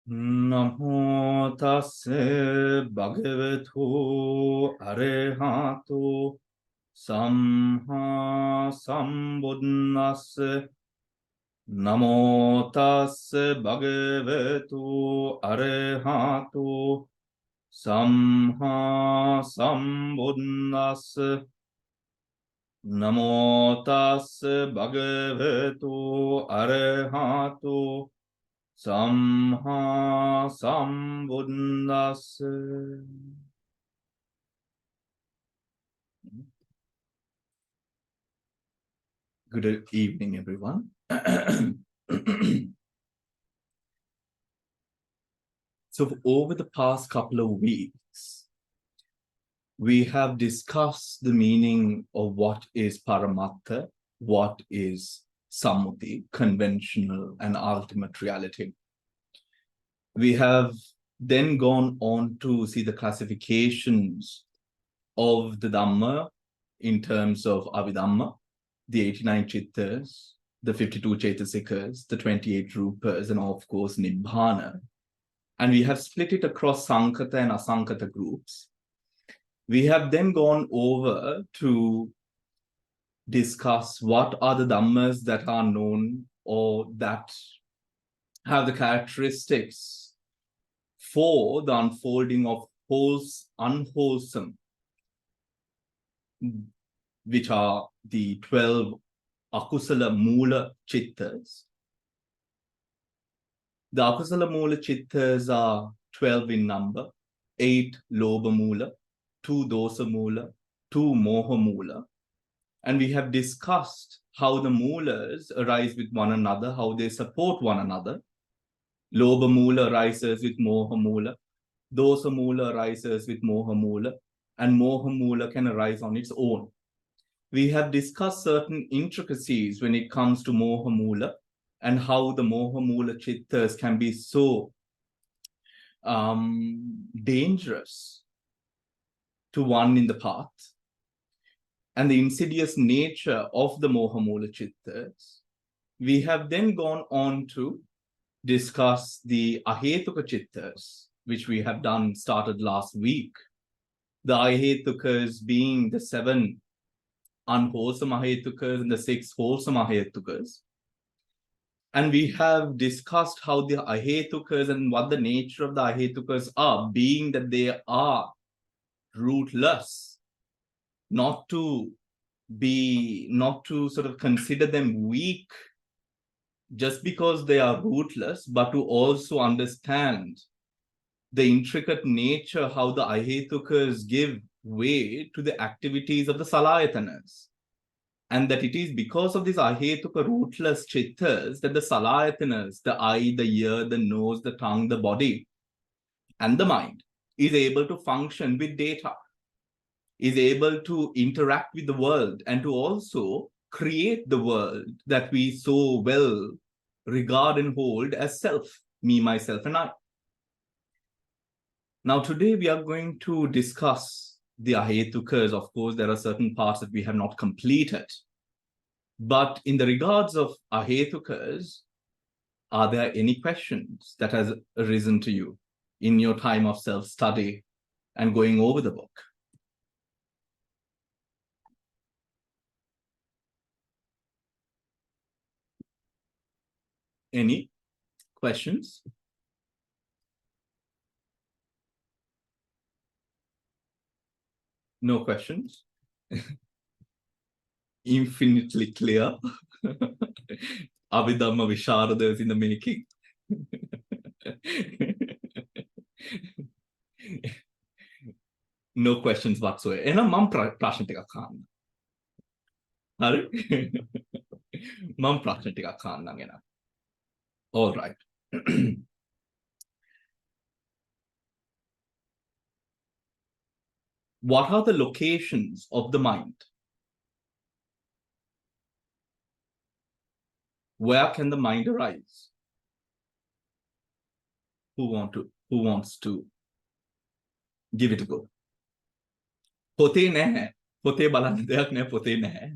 Namo tassa bhagavato arahato samma sambuddhassa. Namo tassa bhagavato arahato samma sambuddhassa. Namo tassa bhagavato arahato Samha Sambuddhassa. Good evening, everyone. So over the past couple of weeks, we have discussed the meaning of what is Paramattha, what is Sammuti, conventional and ultimate reality. We have then gone on to see the classifications of the Dhamma in terms of Abhidhamma, the 89 Chittas, the 52 Chaitasikas, the 28 Rupas, and of course Nibbana. And we have split it across Sankata and Asankata groups. We have then gone over to discuss what are the Dhammas that are known or that have the characteristics for the unfolding of unwholesome, which are the 12 Akusala Mula Chittas. The Akusala Mula Chittas are 12 in number, 8 Lobha Mula, 2 Dosa Mula, 2 Moha Mula. And we have discussed how the Mulas arise with one another, how they support one another. Lobha Mula arises with Moha Mula, Dosa Mula arises with Moha Mula, and Moha Mula can arise on its own. We have discussed certain intricacies when it comes to Moha Mula and how the Moha Mula Chittas can be so dangerous to one in the path, and the insidious nature of the Moha Mula Chittas. We have then gone on to discuss the Ahetuka Chittas, which we have started last week. The Ahetukas being the 7 unwholesome ahetukas and the 6 wholesome ahetukas. And we have discussed how the ahetukas and what the nature of the ahetukas are, being that they are rootless, not to sort of consider them weak just because they are rootless, but to also understand the intricate nature, how the ahetukas give way to the activities of the salayatanas. And that it is because of these ahetuka rootless chittas that the salayatanas, the eye, the ear, the nose, the tongue, the body, and the mind is able to function with data, is able to interact with the world, and to also create the world that we so well regard and hold as self, me, myself, and I. Now, today we are going to discuss the ahetukas. Of course, there are certain parts that we have not completed. But in the regards of ahetukas, are there any questions that has arisen to you in your time of self-study and going over the book? Any questions? No questions? Infinitely clear. Abhidhamma Visharada in the making. No questions whatsoever. And I'm prashna tika khanna. Hari? Mam prashna tika khanna ngena. All right. What are the locations of the mind? Where can the mind arise? Who wants to give it a go? Pote nahe. Pote balan deyak nahe, pote nahe.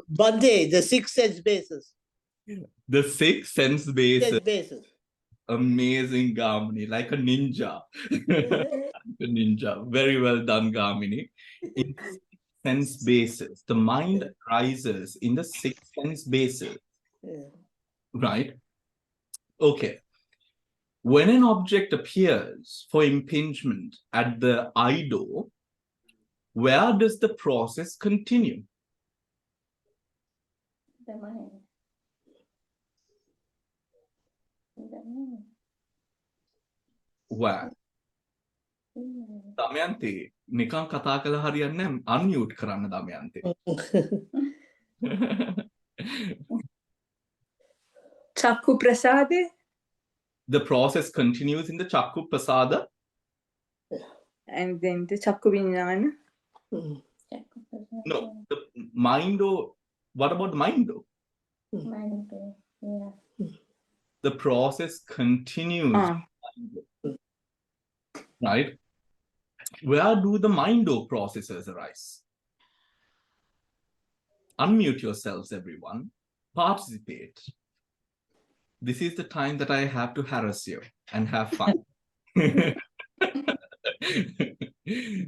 Bande, the 6 sense bases. The 6 sense bases. basis. Amazing, Gamini, like a ninja. A ninja. Very well done, Gamini. In the 6 sense bases, the mind rises in the 6 sense bases. Right? Okay. When an object appears for impingement at the eye door, where does the process continue? The mind. The mind. Where? Damayanti, නිකන් කතා කළා හරියන්නේ නැහැ. Unmute කරන්න Damayanti. Chakku prasade. The process continues in the Chakku Prasada. And then the Chakku Vinyana. No, the mind. What about the mind? Mind. Yeah. The process continues. Right? Where do the mind processes arise? Unmute yourselves, everyone. Participate. This is the time that I have to harass you and have fun.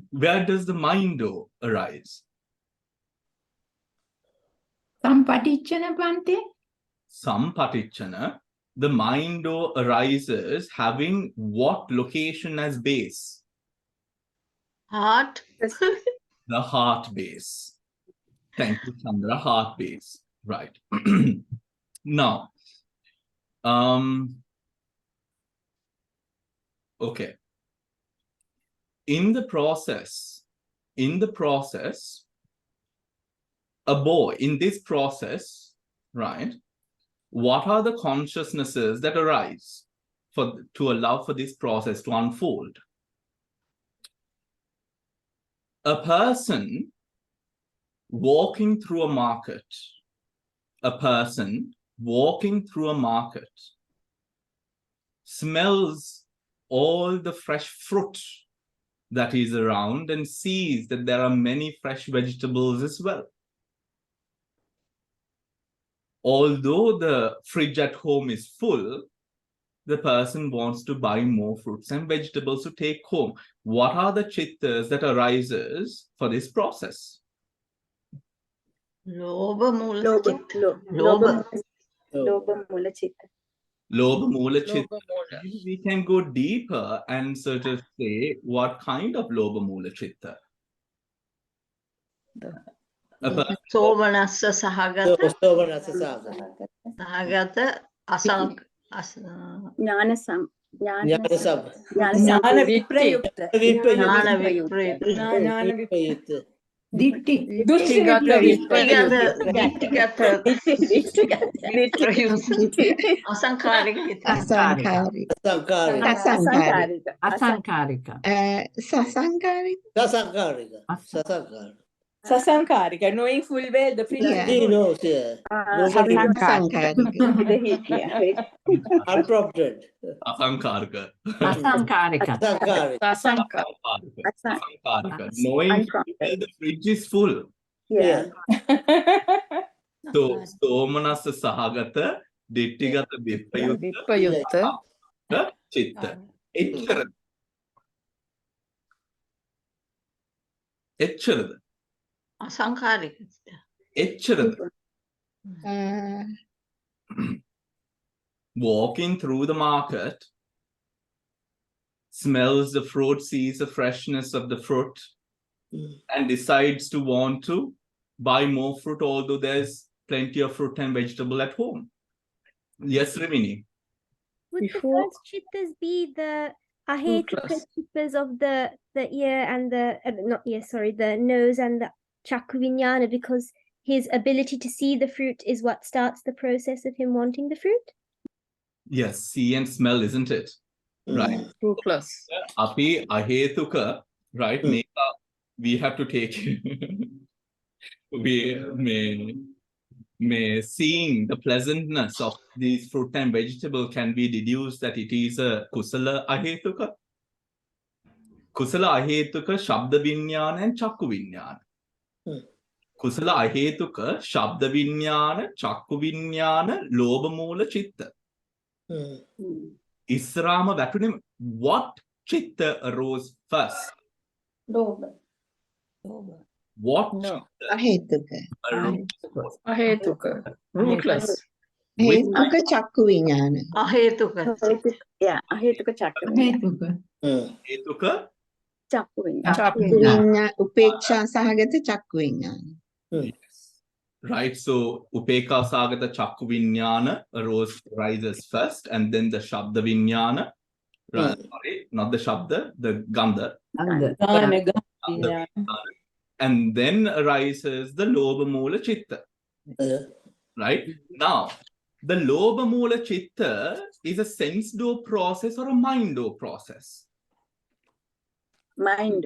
Where does the mind arise? Sampatichana Bhante. Sampatichana. The mind arises having what location as base? Heart. The heart base. Thank you, Chandra. Heart base. Right. Now, okay. In the process, a boy, in this process, right, what are the consciousnesses that arise to allow for this process to unfold? A person walking through a market, smells all the fresh fruit that is around and sees that there are many fresh vegetables as well. Although the fridge at home is full, the person wants to buy more fruits and vegetables to take home. What are the chittas that arises for this process? Lobha Mula Chitta. Lobha Mula Chitta. Lobha Mula Chitta. We can go deeper and sort of say what kind of Lobha Mula Chitta? Somanassa Sahagata. Somanassa Sahagata. Sahagata Asang. Jnanasam. Jnanasam. Jnana Viprayukta. Jnana Viprayukta. Jnana Viprayukta. Ditti. Dittigata Viprayukta. Asankarika. Asankarika. Sasankarika. Sasankarika, knowing full well the fridge. He knows, yeah. Unprompted. Asankarika. Asankarika. Knowing the fridge is full. Yeah. So, Somanassa Sahagata, Dittigata Viprayukta, Chitta. Echarada. Asankarika. Echarada. Walking through the market, smells the fruit, sees the freshness of the fruit, and decides to want to buy more fruit, although there's plenty of fruit and vegetable at home. Yes, Rimini. Would the first chittas be the ahetuka chittas of the ear and the the nose and the chakku vinyana, because his ability to see the fruit is what starts the process of him wanting the fruit? Yes, see and smell, isn't it? Right. Rootless. Api ahetuka, right? We have to take we may seeing the pleasantness of these fruit and vegetable can be deduced that it is a kusala ahetuka. Kusala ahetuka shabda vinyana and chakku vinyana. කුසල අහේතුක ශබ්ද විඥාන, චක්කු විඥාන, ලෝභ මූල චිත්ත. ඉස්සරාම වැටුනේ what chitta arose first? Loba. What No. අහේතුක. අහේතුක. Rootless. හේතුක චක්කු විඥාන. අහේතුක. අහේතුක චක්‍ර හේතුක චක්කු විඤ්ඤාණ. චක්කු විඥාන උපේක්ෂා සහගත චක්කු විඥාන. right, so upeka sagata chakku vinyana rises first, and then the shabda vinyana, sorry, not the shabda, the gandha, and then arises the lobha moola chitta. Right now, the lobha moola chitta is a sense door process or a mind door process. Mind.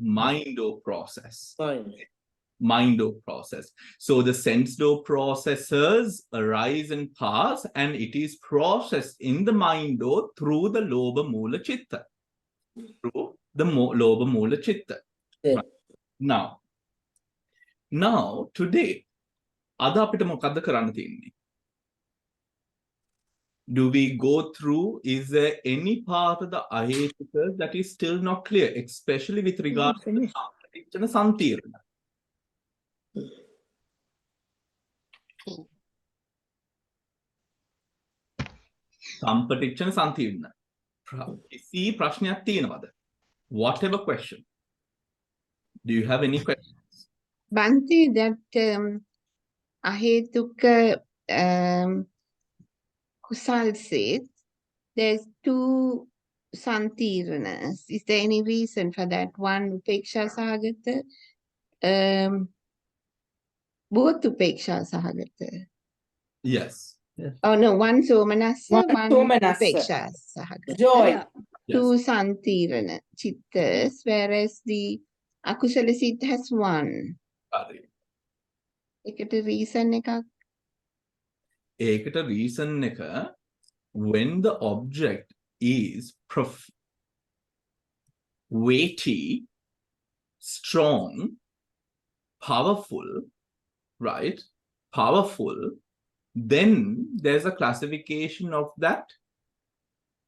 Mind door process. So the sense door processes arise and pass, and it is processed in the mind door through the lobha moola chitta. Through the lobha moola chitta. Right. Now today, ada apita mokadda karanna tiyenne? Do we go through, is there any part of the ahetukas that is still not clear, especially with regard to the Sampatichana Santirana? Sampatichana Santirana. Kisi prashnayak tiyenawada? Whatever question. Do you have any questions? Bhante, that අහේතුක kusal said there's two santiranas. Is there any reason for that? One upeksha sahagata, both upeksha sahagata. Yes. Oh no, one somanassa, one somanassa. upeksha sahagata. Joy. Two santirana chittas, whereas the akusala sit has one. ඒකට reason එකක්. ඒකට reason එක, when the object is weighty, strong, powerful, right? Powerful, then there's a classification of that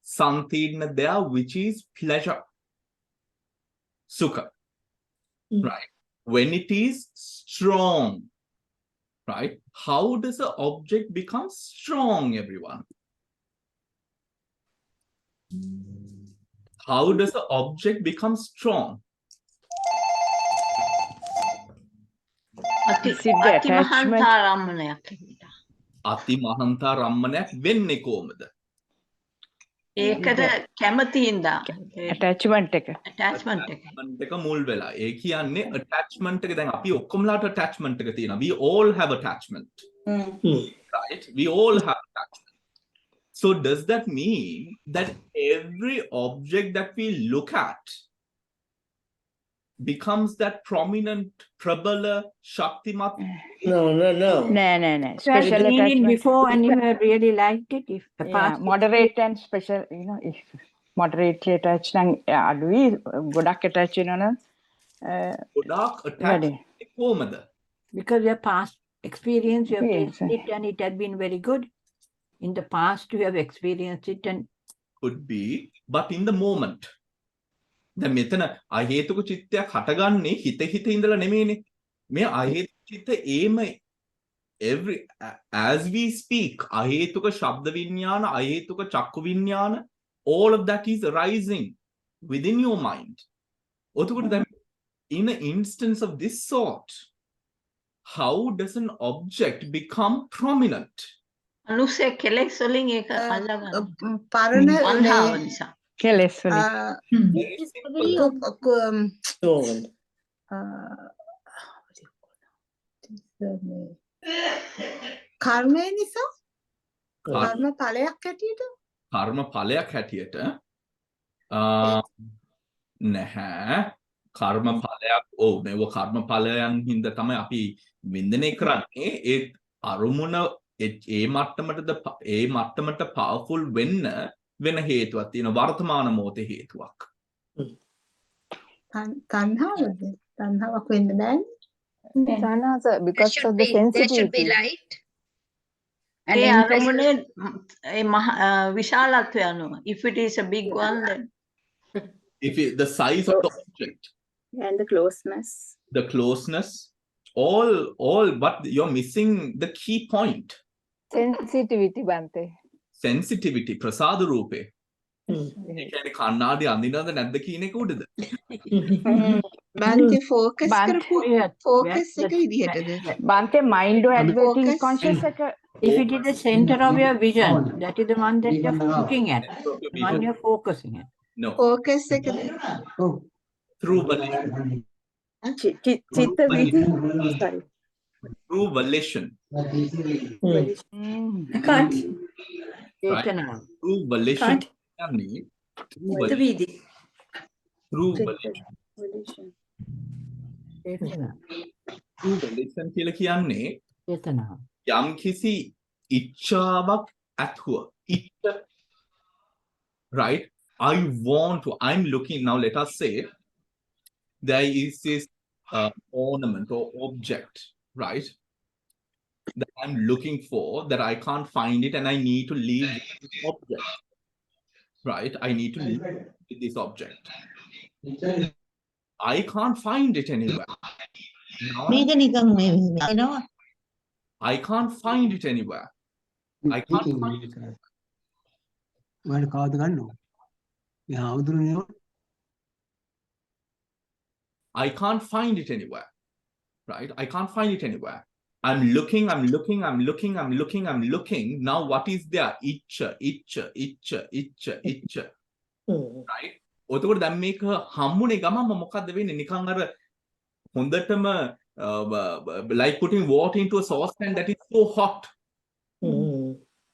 santirna there, which is pleasure, sukha, right? When it is strong, right? How does an object become strong, everyone? How does an object become strong? අති මහන්තා රම්මනයක් වෙන්නේ කොහොමද? ඒකට කැමතිින්දා attachment එක මුල් වෙලා. ඒ කියන්නේ attachment එක, දැන් අපි ඔක්කොමලාට attachment එක තියෙනවා. We all have attachment. Right? We all have attachment. So does that mean that every object that we look at becomes that prominent, prabala, shaktimat? No. no. Special attachment before, and you have really liked it. If the past moderate and special, if moderately attached නම් අඩුයි, ගොඩක් attach වෙනවනම් ගොඩක් attach කොහොමද? because your past experience, you have tasted it and it had been very good. In the past, you have experienced it and could be, but in the moment. දැන් මෙතන අහේතුක චිත්තයක් හටගන්නේ හිත ඉඳලා නෙමෙයිනේ. මේ අහේතුක චිත්ත as we speak, අහේතුක ශබ්ද විඥාන, අහේතුක චක්කු විඥාන, all of that is arising within your mind. ඔතකොට දැන් in an instance of this sort, how does an object become prominent? අනුසය කෙලෙස් වලින් ඒක අල්ලගන්න. පරණ අන්හාව නිසා. කෙලෙස් වලින්. කර්මය නිසා? කර්ම ඵලයක් හැටියට? කර්ම ඵලයක් හැටියට නැහැ. කර්ම ඵලයක්, මේව කර්ම ඵලයන් හින්දා තමයි අපි වින්දනය කරන්නේ. ඒ අරුමුණ ඒ මට්ටමට powerful වෙන්න වෙන හේතුවක් තියෙනවා. වර්තමාන මොහොතේ හේතුවක්. තණ්හාවද? තණ්හාවක් වෙන්න බෑනේ. Tana's because There of the there should be sensitivity. light and A interest. අරමුණේ ඒ විශාලත්වය අනුව. If it is a big one, then If it, the size of the object, And the closeness. the closeness, all, but you're missing the key point. Sensitivity Bante. Sensitivity, prasada roope. Hmm. ඒ කියන්නේ කන්නාඩි අඳිනවද නැද්ද කියන එක උඩද? බන්ති focus බන්ති- කරපු Yeah, focus that- එක විදිහටද? Bante mind activating Focus. conscious. If it is the center of your vision, that is the one that you're looking at, the one you're focusing at. No, Focus එකද? through volition. චිත්ත වීති. Sorry. Through volition. Can't. Chetana. Through volition. කියන්නේ through volition. Through volition. Chetana. Through volition කියලා කියන්නේ Chetana. යම් කිසි ඉච්ඡාවක් ඇතුව. ඉච්ඡා. Right? I want to, I'm looking now, let us say there is this ornament or object, right? That I'm looking for, that I can't find it and I need to leave this object, right? I need to leave with this object. I can't find it anywhere. Now, මේක නිකන් මේ වෙනවා. I can't find it anywhere. I can't find it anywhere. ඔයාලා කවද ගන්නව? මේ ආවුදුනේ I can't find it anywhere, right? I can't find it anywhere. I'm looking. Now what is there? Itcha. Right? ඔතකොට දැන් මේක හම්බුනේ ගමන්ම මොකද්ද වෙන්නේ? නිකන් අර හොඳටම like putting water into a saucepan that is so hot.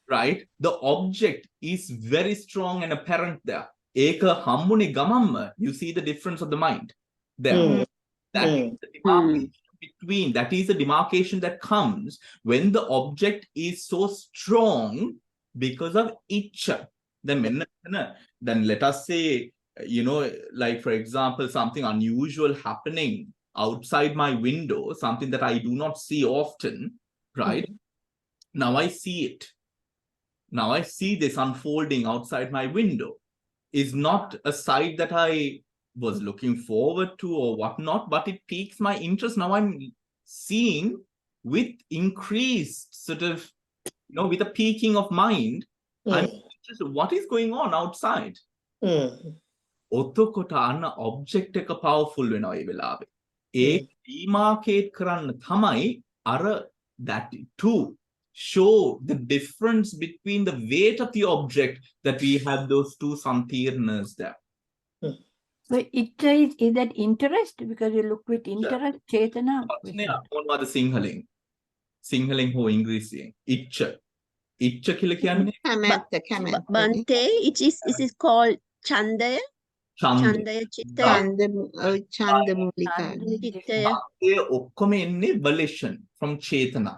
Right? The object is very strong and apparent there. ඒක හම්බුනේ ගමන්ම you see the difference of the mind. There. That is the demarcation between, that is the demarcation that comes when the object is so strong because of itcha. Then let us say, you know, like for example, something unusual happening outside my window, something that I do not see often, right? Now I see it. Now I see this unfolding outside my window. Is not a sight that I was looking forward to or whatnot, but it piques my interest. Now I'm seeing with increased sort of, you know, with a peaking of mind, I'm interested, what is going on outside? ඔතකොට අන්න object එක powerful වෙනවා ඒ වෙලාවේ. ඒ demarcate කරන්න තමයි අර that too show the difference between the weight of the object that we have those two santirnas there. But is that interest? Because you look with interest, Chetana. මොනවද සිංහලෙන්? සිංහලෙන් හෝ ඉංග්‍රීසියෙන්? ඉච්ඡ කියලා කියන්නේ කැමැත්ත. Bante, it is called Chandaya. Chandaya Chitta. ඡන්ද මූලිකයි. Chittaya. ඒ ඔක්කොම එන්නේ volition from chetana.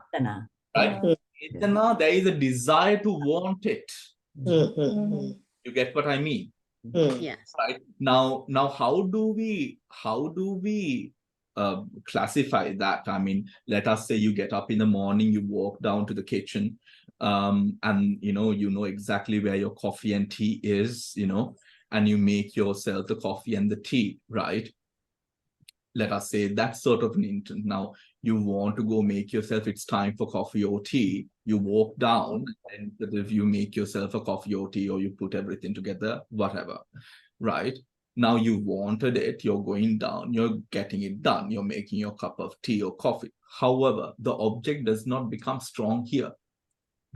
Right? Chetana, there is a desire to want it. You get what I mean? Yes. Right? Now how do we classify that? I mean, let us say you get up in the morning, you walk down to the kitchen, and you know exactly where your coffee and tea is, you know, and you make yourself the coffee and the tea, right? Let us say that's sort of an intent. Now you want to go make yourself, it's time for coffee or tea. You walk down and if you make yourself a coffee or tea, or you put everything together, whatever, right? Now you wanted it, you're going down, you're getting it done, you're making your cup of tea or coffee. However, the object does not become strong here,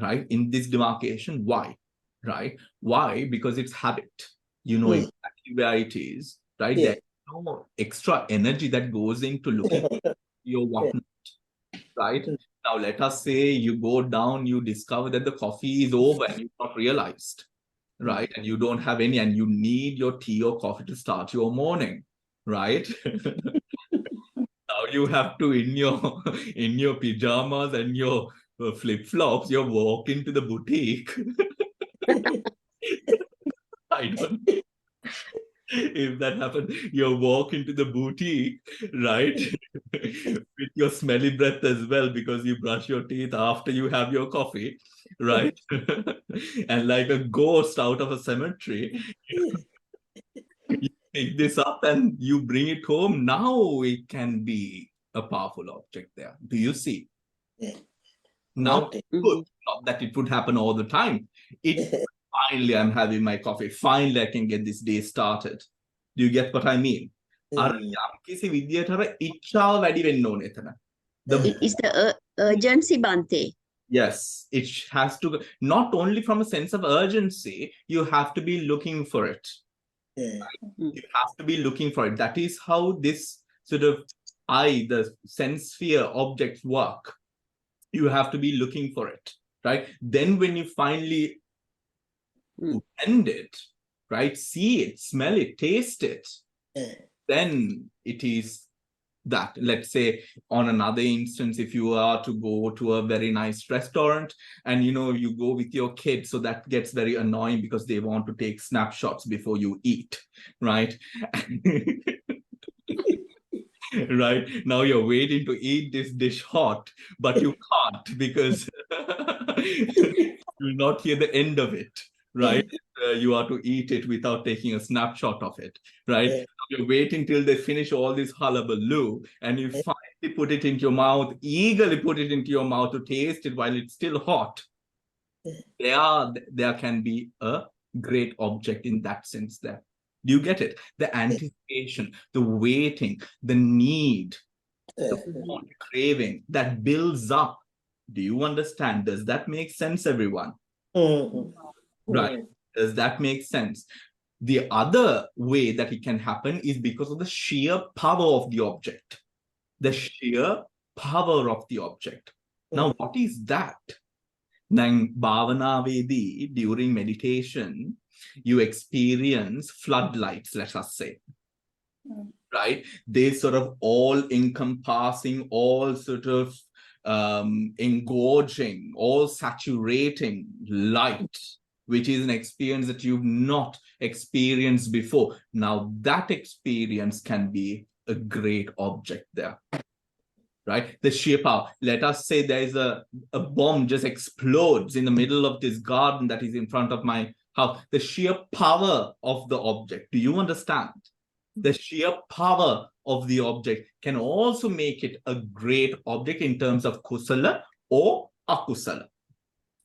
right? In this demarcation, why? Right? Why? Because it's habit. You know exactly where it is, right? Yeah. There's no extra energy that goes into looking at your whatnot, right? Now, let us say you go down, you discover that the coffee is over and you've not realized, right? And you don't have any, and you need your tea or coffee to start your morning, right? Now you have to, in your pajamas and your flip-flops, you walk into the boutique. I don't. if that happened, you walk into the boutique, right? With your smelly breath as well, because you brush your teeth after you have your coffee, right? And like a ghost out of a cemetery, you pick this up and you bring it home. Now it can be a powerful object there. Do you see? Now, not that it would happen all the time. It finally, I'm having my coffee. Finally, I can get this day started. Do you get what I mean? අර යම්කිසි විදියට අර ඉච්ඡාව වැඩි වෙන්න ඕනේ එතන. Is the urgency, Bante? Yes, it has to, not only from a sense of urgency, you have to be looking for it. You have to be looking for it. That is how this sort of the sense sphere objects work. You have to be looking for it, right? Then when you finally end it, right, see it, smell it, taste it, then it is that. Let's say on another instance, if you are to go to a very nice restaurant and you go with your kids, so that gets very annoying because they want to take snapshots before you eat, right? Right now you're waiting to eat this dish hot, but you can't because you will not hear the end of it, right? You are to eat it without taking a snapshot of it, right? You're waiting till they finish all this hullabaloo and you finally put it into your mouth, eagerly put it into your mouth to taste it while it's still hot. There can be a great object in that sense there. Do you get it? The anticipation, the waiting, the need, the craving that builds up. Do you understand? Does that make sense, everyone? Right. Does that make sense? The other way that it can happen is because of the sheer power of the object. The sheer power of the object. Now, what is that? Now, Bhavanavedi, during meditation, you experience floodlights, let us say, right? They sort of all encompassing, all sort of engorging, all saturating light, which is an experience that you've not experienced before. Now that experience can be a great object there. Right? The sheer power. Let us say there is a bomb just explodes in the middle of this garden that is in front of my house. The sheer power of the object. Do you understand? The sheer power of the object can also make it a great object in terms of kusala or akusala.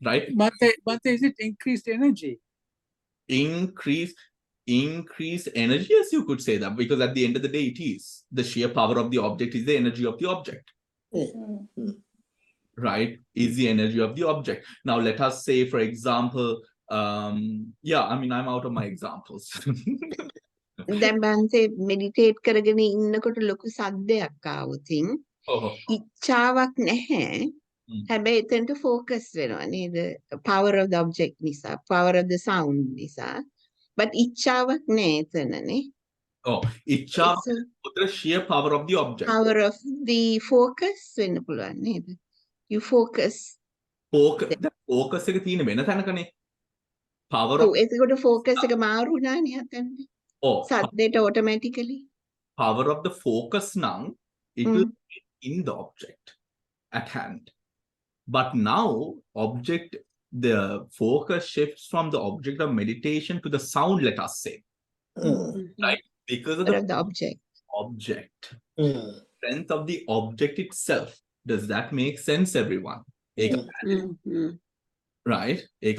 Right? But is it increased energy? Increased energy, yes, you could say that, because at the end of the day, it is the sheer power of the object is the energy of the object. Right? Is the energy of the object. Now, let us say, for example, yeah, I mean, I'm out of my examples. දැන් බන්සේ meditate කරගෙන ඉන්නකොට ලොකු සද්දයක් ආවොතින් ඉච්ඡාවක් නැහැ. හැබැයි එතනට focus වෙනවා නේද? power of the object නිසා, power of the sound නිසා. But ඉච්ඡාවක් නැහැ එතනනේ. Oh, ඉච්ඡා the sheer power of the object. Power of the focus වෙන්න පුළුවන් නේද? You focus. Focus එක තියෙන වෙන තැනකනේ. Power of එතකොට focus එක මාරු වුණානේ අතනදී. සද්දේට automatically. Power of the focus now, it will be in the object at hand. But now, the focus shifts from the object of meditation to the sound, let us say. Right? Because of the object. Strength of the object itself. Does that make sense, everyone? Right? Is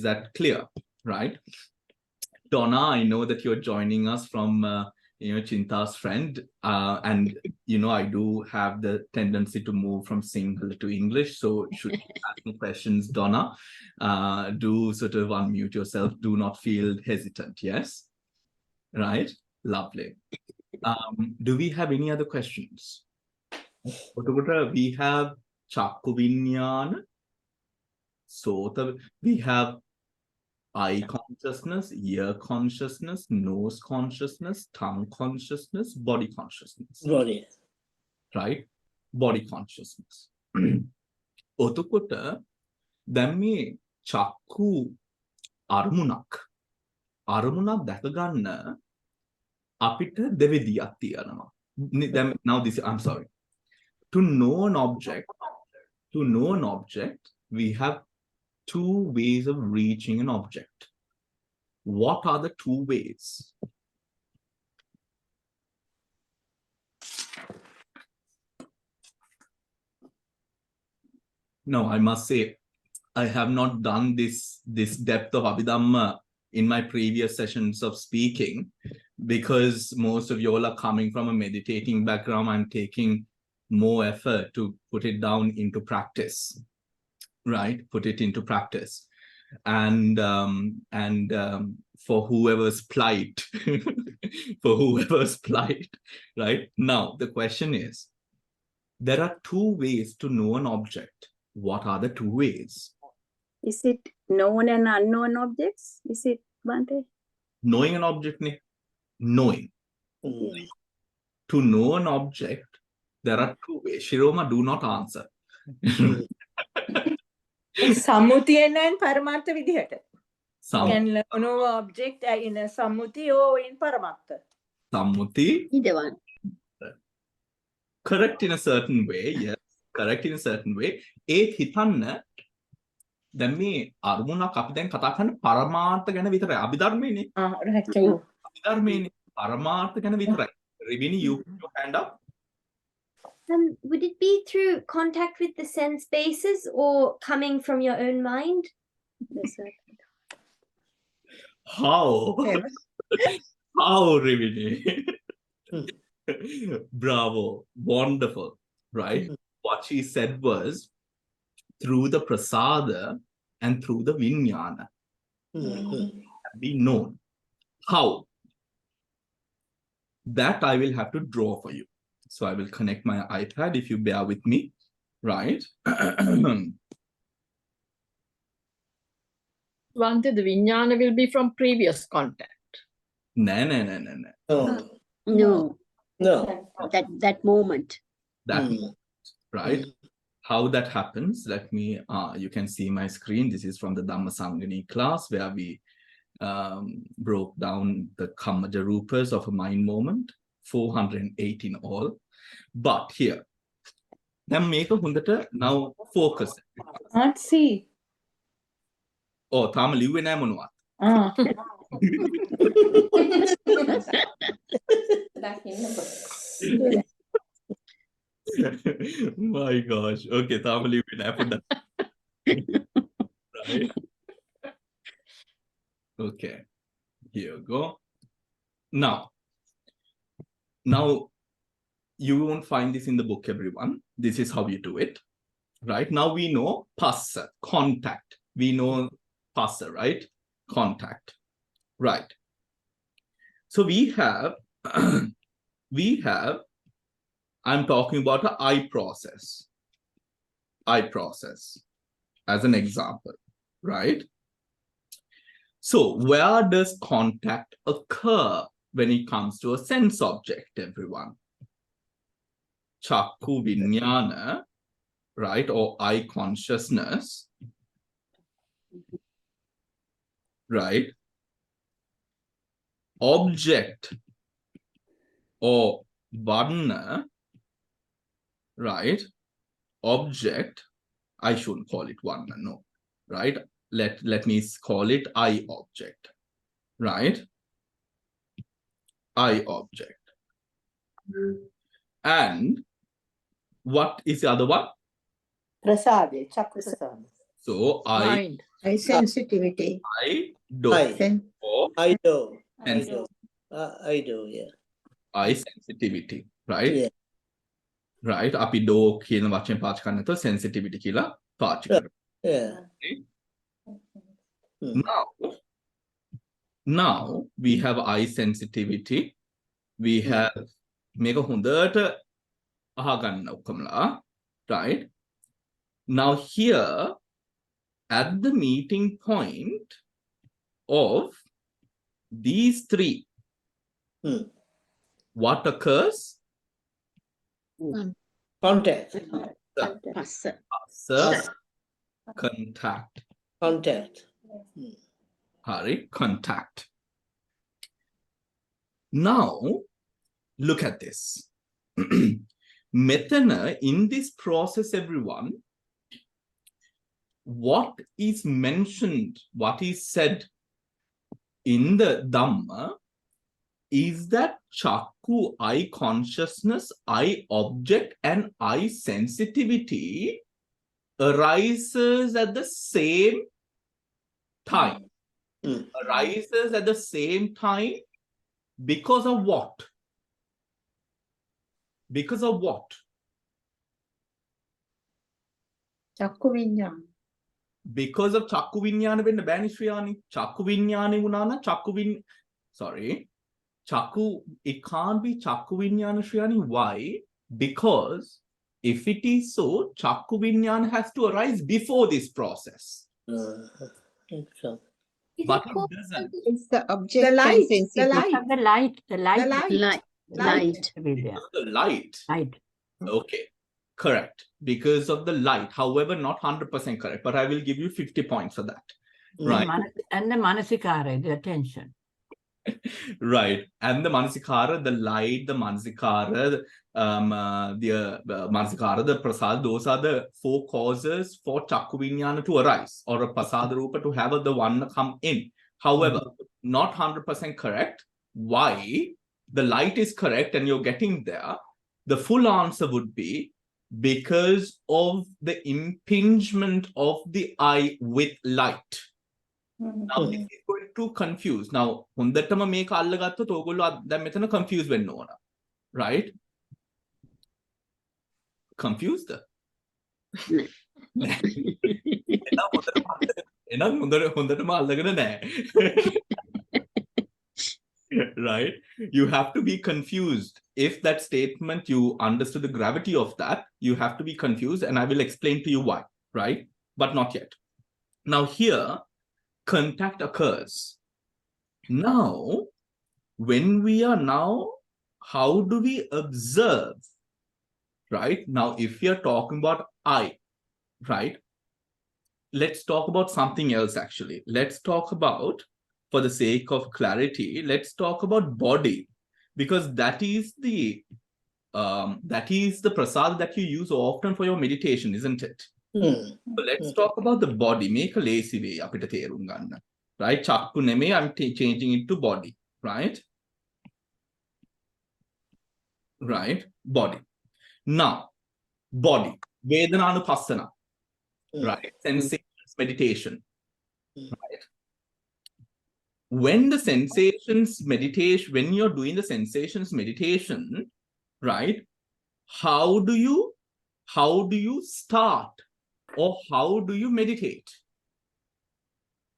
that clear? Right? Donna, I know that you're joining us from Chinta's friend, and I do have the tendency to move from Sinhala to English, so should you have any questions, Donna, do sort of unmute yourself. Do not feel hesitant. Yes, right? Lovely. Do we have any other questions? We have Chakku Vinyana, Sota. We have eye consciousness, ear consciousness, nose consciousness, tongue consciousness, body consciousness. Body. Right? Body consciousness. Otukota, then me chakku armunak. Armunak dakaganna අපිට දෙවිදියක් තියෙනවා. Now this, I'm sorry. To know an object, we have two ways of reaching an object. What are the two ways? No, I must say, I have not done this depth of Abhidhamma in my previous sessions of speaking, because most of you all are coming from a meditating background. I'm taking more effort to put it down into practice, right? Put it into practice. And for whoever's plight, right? Now, the question is, there are two ways to know an object. What are the two ways? Is it known and unknown objects? Is it Bante? Knowing an object, knowing. To know an object, there are two ways. Shiroma, do not answer. සම්මුතියෙන් and පරමාර්ථ විදිහට. Sam- Can know object in a සම්මුති or in පරමාර්ථ. Sammuti. Either one. Correct in a certain way, yes. Correct in a certain way. ඒත් හිතන්න දැන් මේ අරමුණක් අපි දැන් කතා කරන්නේ පරමාර්ථ ගැන විතරයි. අභිධර්මයේනේ. අභිධර්මයේනේ පරමාර්ථ ගැන විතරයි. Rivini, you put your hand up. Would it be through contact with the sense bases or coming from your own mind? Yes, sir. How? How, Rivini? Bravo. Wonderful. Right? What she said was through the prasada and through the vinyana. Be known. How? That I will have to draw for you. So I will connect my iPad if you bear with me, right? Vante, the vinyana will be from previous contact. No. That moment. That moment, right? How that happens, let me, you can see my screen. This is from the Dhamma Sangaha class where we broke down the Kammaja Rupas of a mind moment, 408 in all. But here, then make a hundata now focus. Can't see. Oh, Tama liwe na monuat. My gosh. Okay, Tama liwe na for that. Right. Okay, here we go. Now you won't find this in the book, everyone. This is how you do it, right? Now we know passa, contact. We know passa, right? Contact, right? So we have, I'm talking about the eye process as an example, right? So where does contact occur when it comes to a sense object, everyone? Chakku vinyana, right? Or eye consciousness, right? Object or varna, right? Object, I shouldn't call it varna, no, right? Let me call it eye object, right? Eye object. And what is the other one? Prasade, chakra prasade. So eye sensitivity. I do. I do. Yeah. Eye sensitivity, right? Yeah. Right. Api do කියන වචෙන් පාවිච්චි කරන්නේ නැතුව sensitivity කියලා පාවිච්චි කරනවා. Yeah. Now we have eye sensitivity. We have මේක හොඳට අහගන්න ඔක්කොමලා, right? Now here at the meeting point of these three, what occurs? Contact. Contact. Hari, contact. Now, look at this. Metana, in this process, everyone, what is mentioned, what is said in the Dhamma is that Chakku, eye consciousness, eye object, and eye sensitivity arises at the same time. Arises at the same time because of what? Because of what? Chakku vinyana. Because of Chakku Vinyana වෙන්න බෑනේ Sriyani. Chakku Vinyana වුණා නම් sorry. Chakku, it can't be Chakku Vinyana Shriyani. Why? Because if it is so, Chakku Vinyana has to arise before this process. But it doesn't. It's the object The light, and the sensitivity. light. The light. The light. Okay, correct. Because of the light. However, not 100% correct, but I will give you 50 points for that. Right. And the manasikara, the attention. Right. And the Manasikara, the light, the Manasikara, the Manasikara, the Prasad, those are the 4 causes for Chakku Vinyana to arise, or a Prasad Rupa to have the one come in. However, not 100% correct. Why? The light is correct and you're getting there. The full answer would be because of the impingement of the eye with light. Now, this is going to confuse. Now, හොඳටම මේක අල්ලගත්තොත් ඕගොල්ලෝ දැන් මෙතන confuse වෙන්න ඕන. Right? Confused? එහෙනම් හොඳටම අල්ලගෙන නැහැ. Right? You have to be confused. If that statement, you understood the gravity of that, you have to be confused, and I will explain to you why. Right? But not yet. Now here, contact occurs. Now, when we are now, how do we observe? Right? Now, if we are talking about eye, right? Let's talk about something else actually. Let's talk about, for the sake of clarity, let's talk about body, because that is the prasad that you use often for your meditation, isn't it? So let's talk about the body. Make a lazy way apita තේරුම් ගන්න. Right? Chakku නෙමෙයි, I'm changing it to body. Right? Right? Body. Now, body. Vedanānupassana. Right? Sensations meditation. Right? When the sensations meditation, when you're doing the sensations meditation, right? How do you start? Or how do you meditate?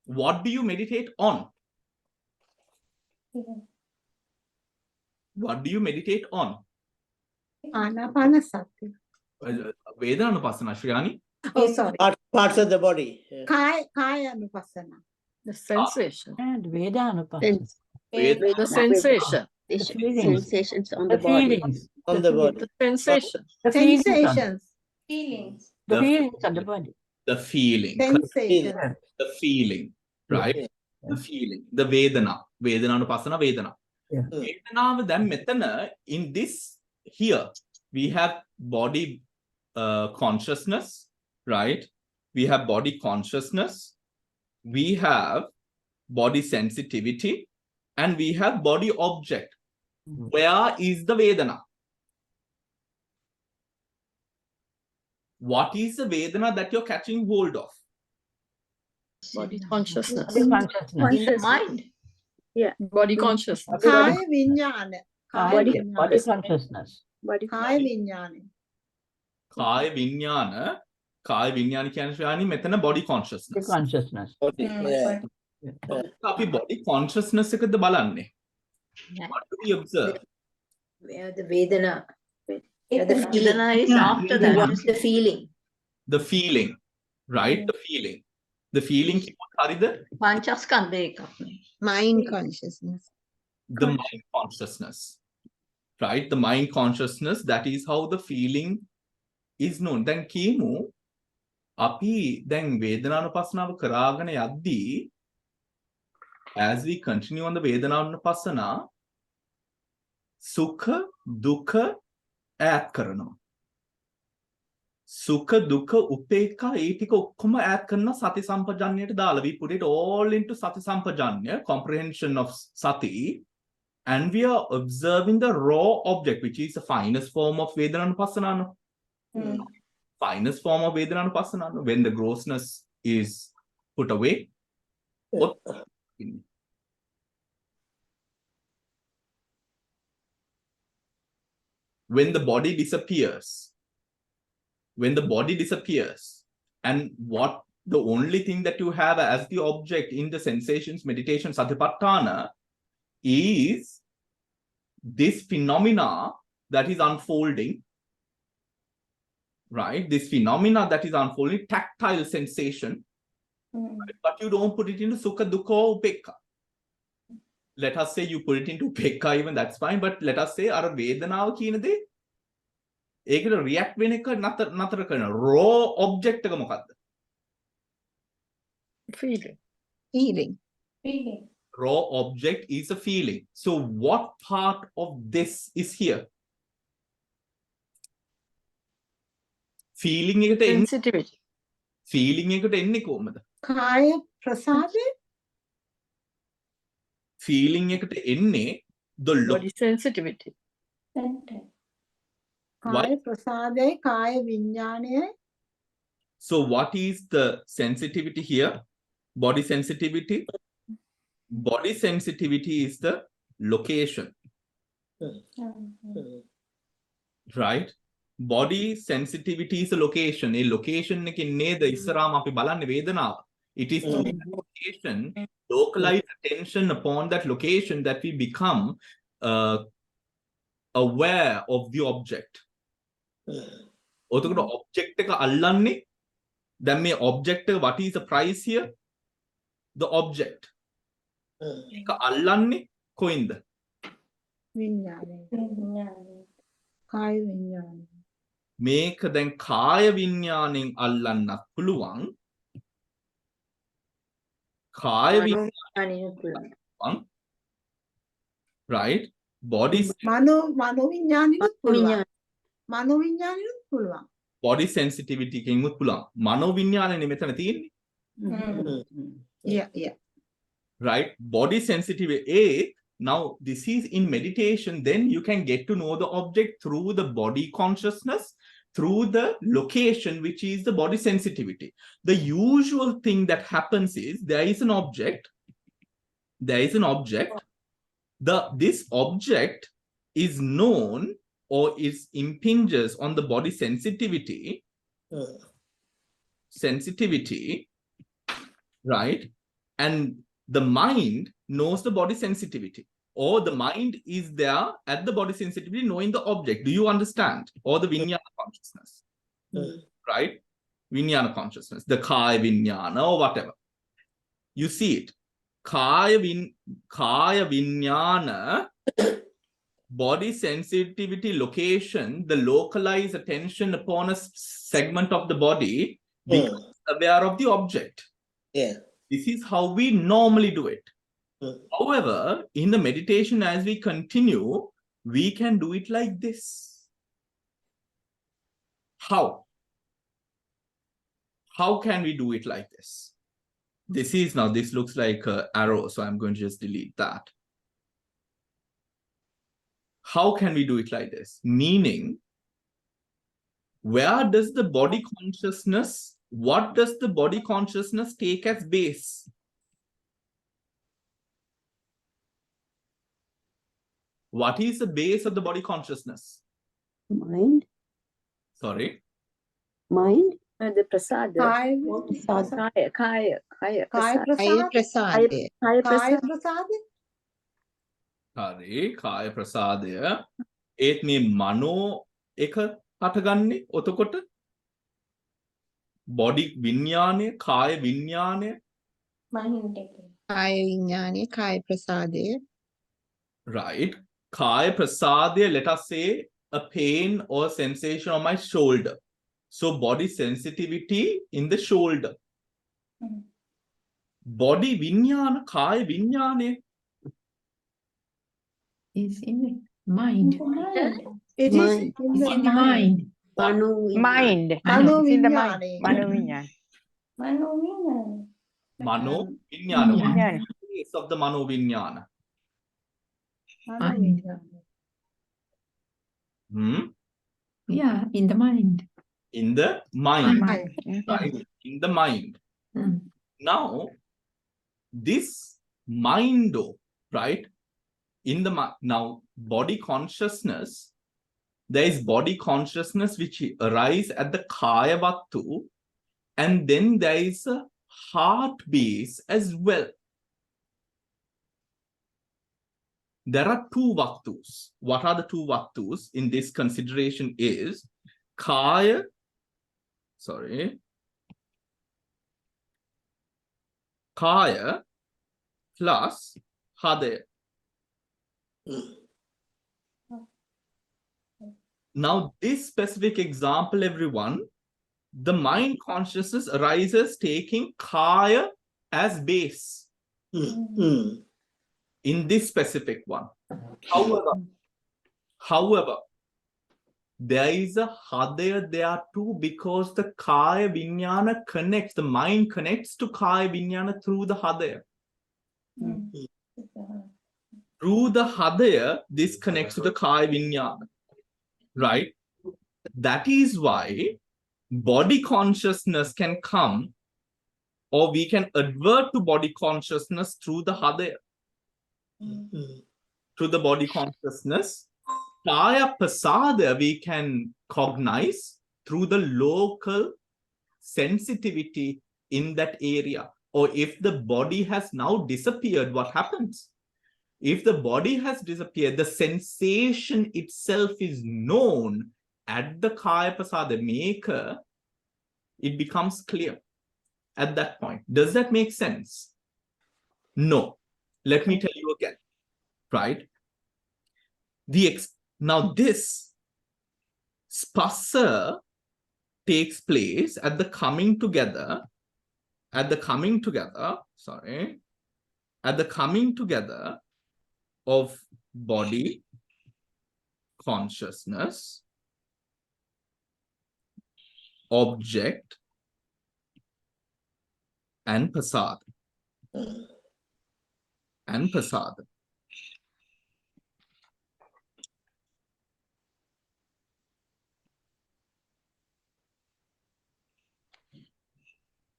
What do you meditate on? What do you meditate on? Anapanasati. Vedanānupassana, Shriyani. Oh, sorry. Parts of the body. Kaya anupassana. The sensation. And Vedanānupassana. The sensation. Sensations on the The body. feelings. On the body. The sensation. The feelings. Sensations. Feelings. The feelings of the body. The feeling. Sensations. The feeling. Right? The feeling. The Vedana. Vedanānupassana, Vedana. Yeah. Vedana, then metana, in this here, we have body consciousness, right? We have body consciousness. We have body sensitivity. And we have body object. Where is the Vedana? What is the Vedana that you're catching hold of? Body consciousness. Body consciousness. In the mind. Yeah. Body consciousness. Kaya vinyana. Body consciousness. Body Kaya vinyana. Kaya vinyana. Kaya vinyana කියන්නේ ශ්‍රයානි මෙතන body consciousness. Body consciousness. Yeah. අපි body consciousness එකද බලන්නේ. What do we observe? Where the Vedana. The Vedana is after that. What is the feeling? The feeling, right? The feeling. The feeling හරිද? පංචස්කන්ධ එකක් නේ. Mind consciousness. The mind consciousness. Right? The mind consciousness, that is how the feeling is known. දැන් කියමු අපි දැන් වේදනානුපස්සනාව කරාගෙන යද්දී, as we continue on the Vedanānupassana, Sukha, dukkha, ඈත් කරනවා. Sukha, dukkha, upekha, ඒ ටික ඔක්කොම ඈත් කරනවා සති සම්පජඤ්ඤයට දාලා. We put it all into sati sampajanya, comprehension of sati, and we are observing the raw object, which is the finest form of Vedananupasana. Finest form of Vedananupasana. When the grossness is put away, when the body disappears, and what the only thing that you have as the object in the sensations meditation satipatthana is this phenomena that is unfolding, right? This phenomena that is unfolding, tactile sensation, but you don't put it into sukha, dukkha, or upekha. Let us say you put it into upekha, even that's fine, but let us say ara vedanawa කියන දේ ඒකට react වෙන එක නතර කරන raw object එක මොකක්ද? Feeling. Raw object is a feeling. So what part of this is here? Feeling එකට sensitivity. Feeling එකට එන්නේ කොහමද? කාය ප්‍රසාදය. Feeling එකට එන්නේ the Body sensitivity. කාය ප්‍රසාදය, කාය විඥානය. So what is the sensitivity here? Body sensitivity. Body sensitivity is the location. Right? Body sensitivity is a location. A location එකකින් නේද ඉස්සරහම අපි බලන්නේ වේදනාව. It is through that location, localized attention upon that location, that we become aware of the object. ඔතකොට object එක අල්ලන්නේ දැන් මේ object එක, what is the price here? The object. ඒක අල්ලන්නේ කොයින්ද? විඥානය. කාය විඥානය. මේක දැන් කාය විඥාණයෙන් අල්ලන්නත් පුළුවන්. කාය විඥාණයෙන්, right? Body මනෝ විඥානෙත් පුළුවන්. මනෝ විඥානෙත් පුළුවන්. body sensitivity එකෙන්වත් පුළුවන්. මනෝ විඥානනේ මෙතන තියෙන්නේ. Yeah. Right? Body sensitivity. Now this is in meditation, then you can get to know the object through the body consciousness, through the location, which is the body sensitivity. The usual thing that happens is there is an object. This object is known or is impinges on the body sensitivity, right? And the mind knows the body sensitivity, or the mind is there at the body sensitivity knowing the object. Do you understand? Or the vinyana consciousness, right? Vinyana consciousness, the kaya vinyana or whatever. You see it. Kaya vinyana, body sensitivity location, the localized attention upon a segment of the body becomes aware of the object. Yeah. This is how we normally do it. However, in the meditation, as we continue, we can do it like this. How? How can we do it like this? This looks like an arrow, so I'm going to just delete that. How can we do it like this? Meaning, where does the body consciousness, what does the body consciousness take as base? What is the base of the body consciousness? Mind. Sorry? Mind. The prasad. කාය ප්‍රසාදය. හරි, කාය ප්‍රසාදය. ඒත් මේ මනෝ එක හටගන්නේ ඔතකොට බොඩි විඥානය, කාය විඥානය, කාය විඥානය, කාය ප්‍රසාදය. Right? Kaya prasadya, let us say a pain or sensation on my shoulder. So body sensitivity in the shoulder. Body vinyana, kaya vinyane. Is in it. Mind. It is Mind. in It's the in the mind. Mind. Mano It's in the mind. Vinyane. Mano Vinyan. Mano Vinyana. What Vinyan. is the place of the Mano Vinyana? Mano Mind. Vinyane. Yeah, in the mind. In the mind. Mind. Right? In the mind. Mm. Now, this mindo, right? In the now, body consciousness, there is body consciousness which arises at the kaya vattu, and then there is a heart base as well. There are two vattus. What are the two vattus in this consideration is kaya, kaya plus hadaya. Now, this specific example, everyone, the mind consciousness arises taking kaya as base. In this specific one. However, there is a hadaya there too, because the kaya vinyana connects, the mind connects to kaya vinyana through the hadaya. Through the hadaya, this connects to the kaya vinyana. Right? That is why body consciousness can come, or we can advert to body consciousness through the hadaya. Through the body consciousness, kaya pasada we can cognize through the local sensitivity in that area. Or if the body has now disappeared, what happens? If the body has disappeared, the sensation itself is known at the kaya pasada maker, it becomes clear at that point. Does that make sense? No. Let me tell you again. Right? Now this spasa takes place at the coming together, of body consciousness, object, and pasada.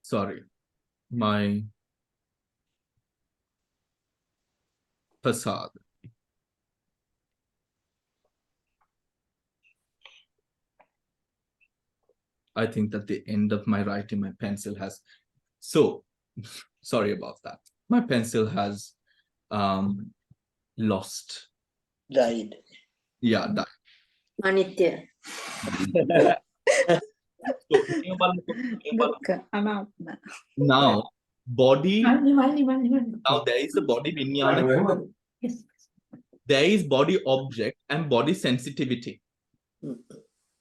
Sorry, my pasada. I think that the end of my writing, my pencil has, so sorry about that. My pencil has lost. Died. Yeah, died. Anitya. Now, body. Now there is the body vinyana. Yes. There is body object and body sensitivity.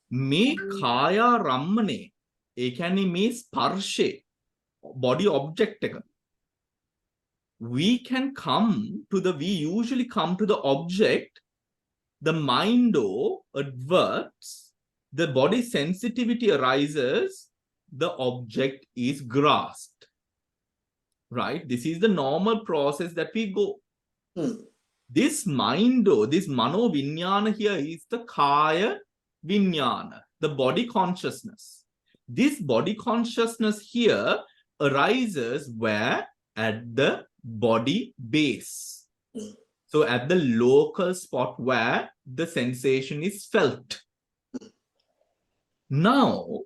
Me kaya rammane, ekani me sparshe, body object. We usually come to the object, the mindo adverts, the body sensitivity arises, the object is grasped. Right? This is the normal process that we go. This mindo, this mano vinyana here is the kaya vinyana, the body consciousness. This body consciousness here arises where? At the body base. So at the local spot where the sensation is felt. Now,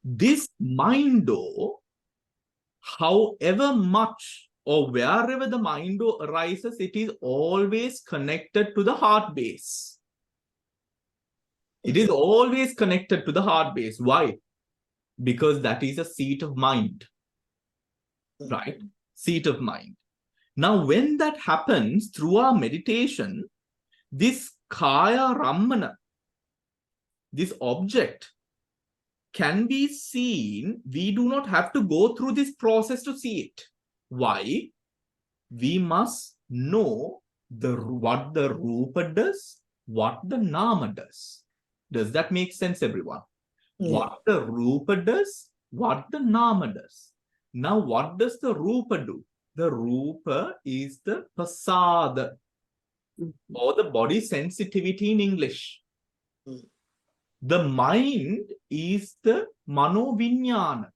this mindo, however much or wherever the mindo arises, it is always connected to the heart base. It is always connected to the heart base. Why? Because that is a seat of mind. Right? Seat of mind. Now, when that happens through our meditation, this kaya rammana, this object, can be seen. We do not have to go through this process to see it. Why? We must know what the Rupa does, what the Nama does. Does that make sense, everyone? Yeah. What the Rupa does, what the Nama does. Now, what does the Rupa do? The Rupa is the pasada, or the body sensitivity in English. The mind is the manovinyana.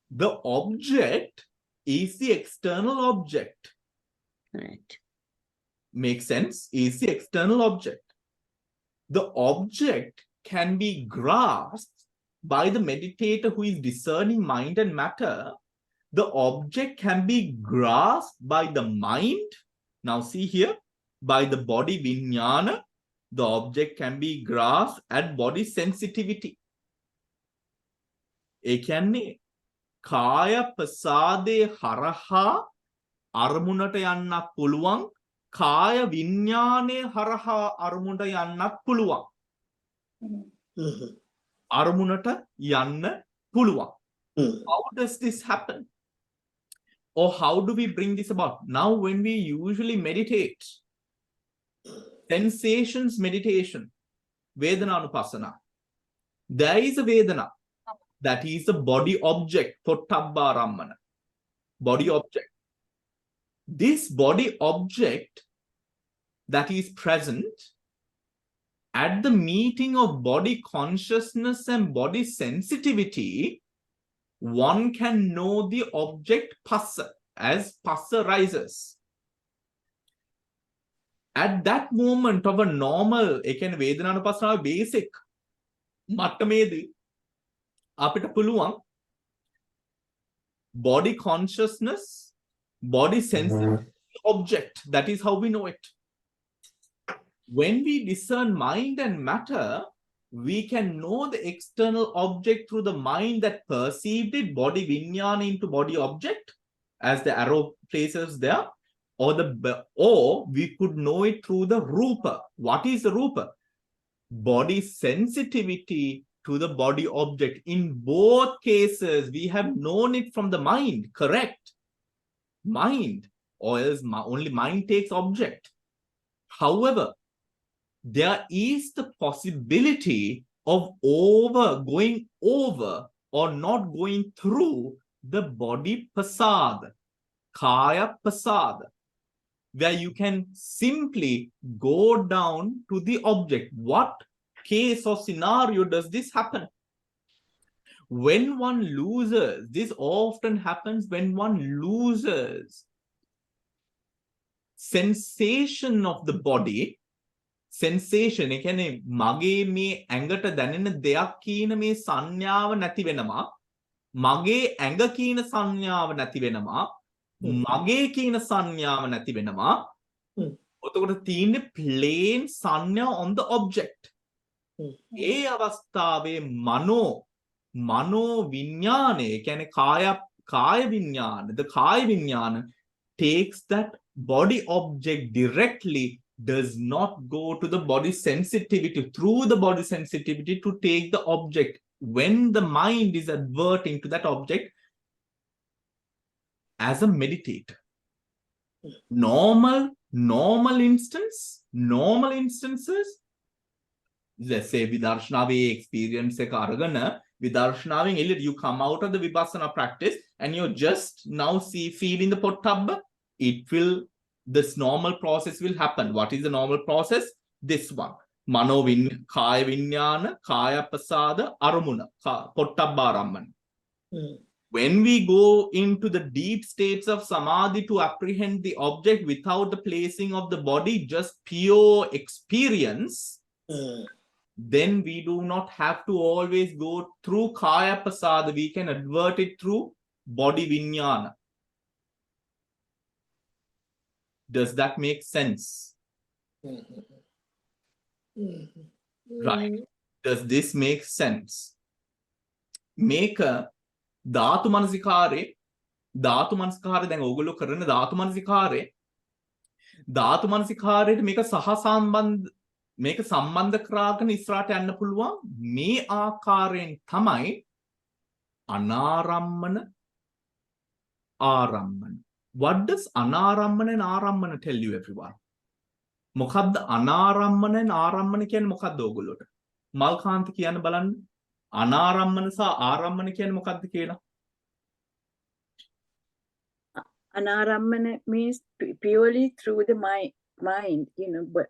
The object is the external object. Right. Makes sense? Is the external object. The object can be grasped by the meditator who is discerning mind and matter. The object can be grasped by the mind. Now see here, by the body vinyana, the object can be grasped at body sensitivity. Ekyanne kaya pasade haraha armunata yannak puluwan, kaya vinyane haraha armunata yannak puluwan. Armunata yanna puluwan. How does this happen? Or how do we bring this about? Now, when we usually meditate, sensations meditation, Vedananupassana, there is a Vedana. That is the body object, Pottabba Rammana. Body object. This body object that is present at the meeting of body consciousness and body sensitivity, one can know the object passa, as passa rises. At that moment of a normal, again, Vedananupassana basic, mattamedi, apita puluwan, body consciousness, body sensitivity object, that is how we know it. When we discern mind and matter, we can know the external object through the mind that perceived it, body vinyana into body object, as the arrow places there, or we could know it through the Rupa. What is the Rupa? Body sensitivity to the body object. In both cases, we have known it from the mind, correct? Mind, or else only mind takes object. However, there is the possibility of going over or not going through the body pasada, kaya pasada, where you can simply go down to the object. What case or scenario does this happen? When one loses, this often happens when one loses sensation of the body. Sensation, එකනේ මගේ මේ ඇඟට දැනෙන දෙයක් කියන මේ සංඥාව නැති වෙනවා. මගේ ඇඟ කියන සංඥාව නැති වෙනවා. මගේ කියන සංඥාව නැති වෙනවා. එතකොට තියෙන්නේ plain සංඥා on the object. ඒ අවස්ථාවේ මනෝ විඥානය, කියන්නේ කාය විඥාන, the කාය විඥාන takes that body object directly, does not go to the body sensitivity, through the body sensitivity to take the object. When the mind is adverting to that object as a meditator. Normal instances, let's say Vidarshanavi experience එක අරගෙන Vidarshanaවෙන් එළියට, you come out of the Vipassana practice and you're just now feeling the Pottabba, this normal process will happen. What is the normal process? This one. Kaya vinyana, kaya pasada, arumuna, Pottabba Rammana. When we go into the deep states of samadhi to apprehend the object without the placing of the body, just pure experience, then we do not have to always go through kaya pasada. We can advert it through body vinyana. Does that make sense? Right. Does this make sense? Make a ධාතු මනසිකාරේ දැන් ඕගොල්ලෝ කරන ධාතු මනසිකාරේට මේක සම්බන්ධ කරාගෙන ඉස්සරහට යන්න පුළුවන්. මේ ආකාරයෙන් තමයි අනාරම්මන ආරම්මන. What does anarammana and arammana tell you, everyone? මොකද්ද අනාරම්මන and ආරම්මන කියන්නේ මොකද්ද ඕගොල්ලෝට? මල්කාන්ත කියන්න බලන්න. අනාරම්මන සහ ආරම්මන කියන්නේ මොකද්ද කියලා? Anaramana means purely through the mind, you know, but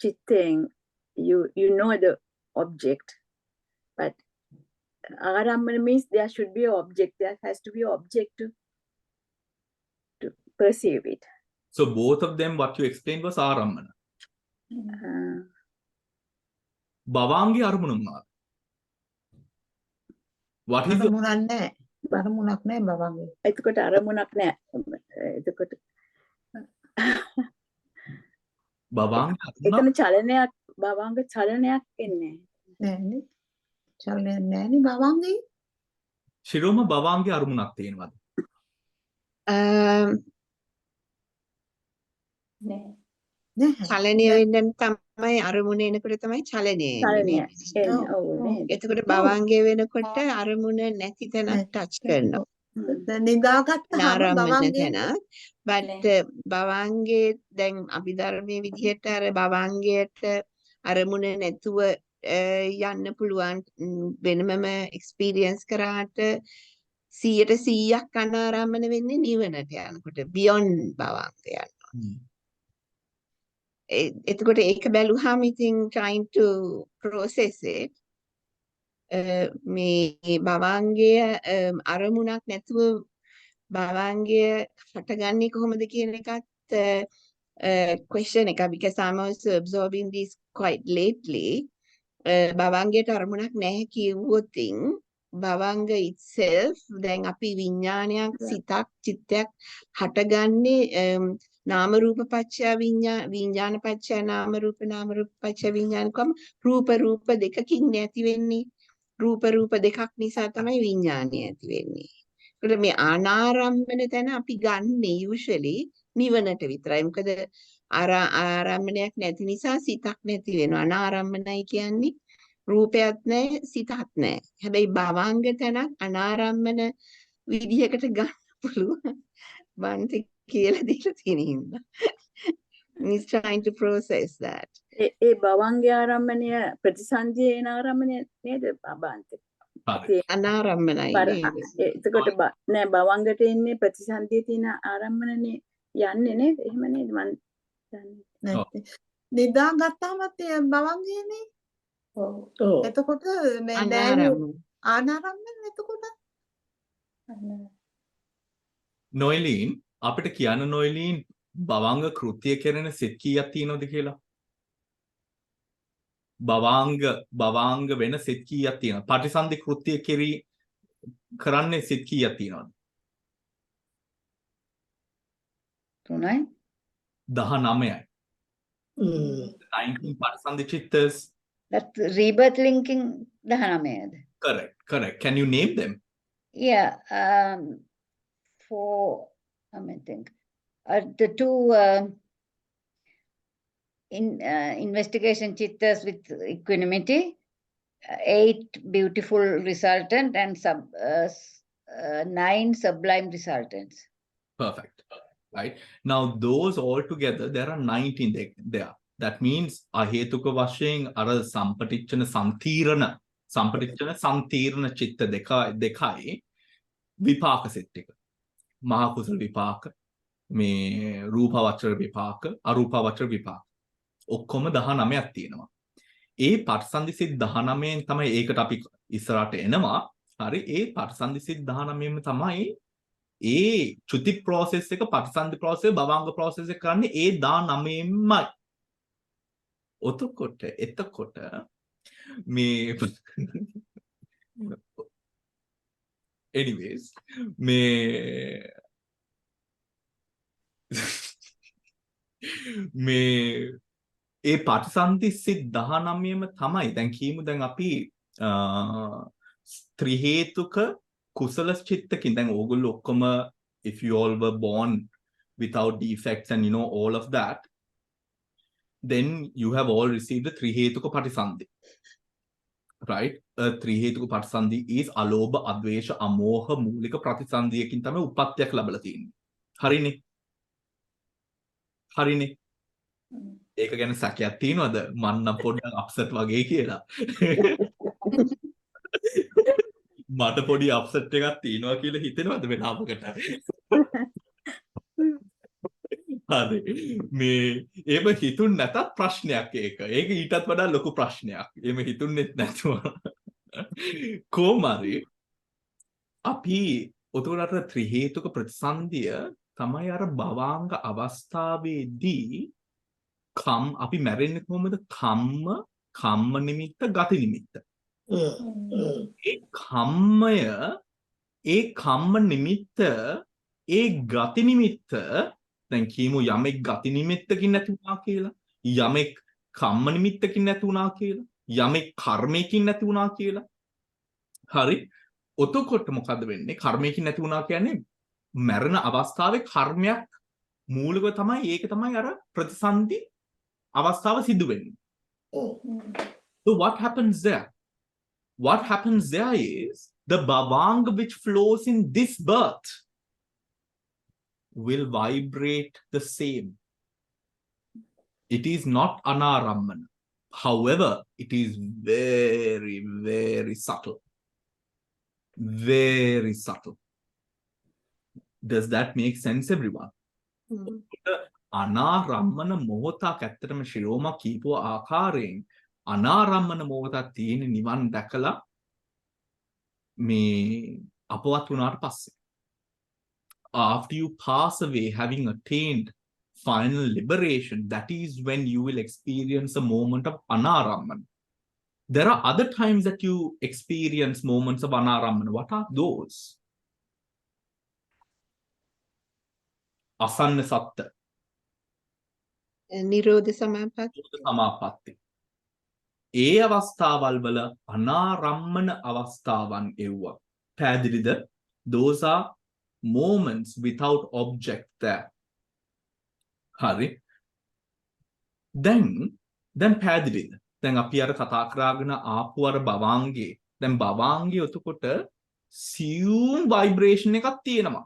chitteng, you know the object, but Aramana means there should be an object, there has to be an object to perceive it. So both of them, what you explained was ආරම්මන. භවංගේ අරමුණ මොනවාද? What is අරමුණක් නැහැ භවංගේ. එතකොට අරමුණක් නැහැ. එතකොට භවංග එතන චලනයක් භවංග චලනයක් එන්නේ නැහැ. චලනයක් නැහැනේ භවංගේ. ශිරෝම භවංගේ අරමුණක් තියෙනවද? චලනය වෙන්න තමයි අරමුණ එනකොට තමයි චලනය එන්නේ. එතකොට භවංගය වෙනකොට අරමුණ නැති තැන ටච් කරනවා. නිදාගත්තාම භවංගය but භවංගේ දැන් අභිධර්මයේ විදිහට අර භවංගයට අරමුණ නැතුව යන්න පුළුවන් වෙනමම එක්ස්පීරියන්ස් කරාට 100% අනාරම්මන වෙන්නේ නිවනට යනකොට beyond භවංගය යනවා. එතකොට ඒක බැලුවාම ඉතින් trying to process it මේ භවංගය අරමුණක් නැතුව භවංගය හටගන්නේ කොහොමද කියන එකත් question එකක් because I'm also absorbing this quite lately භවංගයට අරමුණක් නැහැ කිව්වොත් භවංග itself දැන් අපි විඥානයක් සිතක් චිත්තයක් හටගන්නේ නාම රූප පත්‍ය විඥාන පත්‍ය නාම රූප පත්‍ය විඥාන කොම රූප දෙකකින් නැති වෙන්නේ රූප දෙකක් නිසා තමයි විඥානය ඇති වෙන්නේ. ඒකට මේ අනාරම්මන තැන අපි ගන්නෙ usually නිවනට විතරයි. මොකද ආරම්මණයක් නැති නිසා සිතක් නැති වෙනවා. අනාරම්මනයි කියන්නේ රූපයක් නැහැ සිතක් නැහැ. හැබැයි භවංග තැනක් අනාරම්මන විදිහකට ගන්න පුළුවන්. බන්ති කියලා දීලා තියෙන හින්දා. He's trying to process that. ඒ භවංගය ආරම්මණය ප්‍රතිසන්දියේ ආරම්මණය නේද බාන්ති? අනාරම්මනයි. එතකොට නෑ භවංගට එන්නේ ප්‍රතිසන්දියේ තියෙන ආරම්මණනේ යන්නේ නේද? එහෙම නේද? මම දන්නේ. නිදාගත්තාමත් භවංගයනේ. ඔව්. එතකොට මේ ආනාරම්මන එතකොට නොයිලීන් අපිට කියන්න නොයිලීන් භවංග කෘත්‍ය කරන සිත් කීයක් තියෙනවද කියලා? භවංග වෙන සිත් කීයක් තියෙනවද? පටිසන්ධි කෘත්‍ය කරන්නේ සිත් කීයක් තියෙනවද? 3යි 19යි. 19 පටිසන්ධි chittas. That rebirth linking 19ද? Correct. Can you name them? Yeah, for I think the two investigation chittas with equanimity, 8 beautiful resultant and 9 sublime resultants. Perfect. Right now, those all together, there are 19 there. That means ahetuka වශයෙන් අර සම්පටිච්ඡන සම්තීරණ චිත්ත දෙකයි විපාක set එක. මහා කුසල විපාක, මේ රූපවචර විපාක, අරූපවචර විපාක. ඔක්කොම 19ක් තියෙනවා. ඒ පටිසන්ධි සිත් 19න් තමයි ඒකට අපි ඉස්සරහට එනවා. හරි, ඒ පටිසන්ධි සිත් 19න්ම තමයි ඒ චුති process එක පටිසන්ධි process භවංග process එක කරන්නේ ඒ 19න්මයි. එතකොට මේ anyways මේ ඒ පටිසන්ධි සිත් 19ම තමයි දැන් කියමු දැන් අපි ත්‍රි හේතුක කුසල චිත්තකින් දැන් ඕගොල්ලෝ ඔක්කොම if you all were born without defects and you know all of that, then you have all received the three hetuka patisandhi. right? ත්‍රි හේතුක ප්‍රතිසන්දි is අලෝභ අද්වේෂ අමෝහ මූලික ප්‍රතිසන්දියකින් තමයි උප්පත්තියක් ලැබලා තියෙන්නේ. හරිනේ. හරිනේ. ඒක ගැන සැකයක් තියෙනවද? මම නම් පොඩ්ඩක් අප්සෙට් වගේ කියලා. මට පොඩි අප්සෙට් එකක් තියෙනවා කියලා හිතෙනවද වෙලාවකට? හරි. මේ එහෙම හිතුන් නැතත් ප්‍රශ්නයක් ඒක. ඒක ඊටත් වඩා ලොකු ප්‍රශ්නයක්. එහෙම හිතුන්නේත් නැතුව. කොහොමරි අපි උතුරට ත්‍රි හේතුක ප්‍රතිසන්දිය තමයි අර භවාංග අවස්ථාවේදී අපි මැරෙන්නේ කොහොමද? කම්ම නිමිත්ත ගති නිමිත්ත. ඒ කම්ම නිමිත්ත ඒ ගති නිමිත්ත දැන් කියමු යමෙක් ගති නිමිත්තකින් නැති වුණා කියලා, යමෙක් කම්ම නිමිත්තකින් නැති වුණා කියලා, යමෙක් කර්මයකින් නැති වුණා කියලා. හරි. ඔතකොට මොකද වෙන්නේ? කර්මයකින් නැති වුණා කියන්නේ මරණ අවස්ථාවේ කර්මයක් මූලිකව තමයි ඒක තමයි අර ප්‍රතිසන්දි අවස්ථාව සිදු වෙන්නේ. So what happens there? What happens there is the bhavanga which flows in this birth will vibrate the same. It is not anarammana. However, it is very, very subtle. Very subtle. Does that make sense, everyone? අනාරම්මන මොහොතක් ඇත්තටම ශිරෝම කීපුව ආකාරයෙන් අනාරම්මන මොහොතක් තියෙන නිවන් දැකලා මේ අපවත් වුණාට පස්සේ after you pass away having attained final liberation, that is when you will experience a moment of anarammana. There are other times that you experience moments of anarammana. What are those? Asanna satta. නිරෝධ සමාපatti. ඒ අවස්ථාවල් වල අනාරම්මන අවස්ථාවන් එව්වා. පැහැදිලිද? Those are moments without object there. හරි. දැන් පැහැදිලිද? දැන් අපි අර කතා කරගෙන ආපු අර භවාංගේ. දැන් භවාංගේ එතකොට සියුම් ভাইබ්‍රේෂන් එකක් තියෙනවා.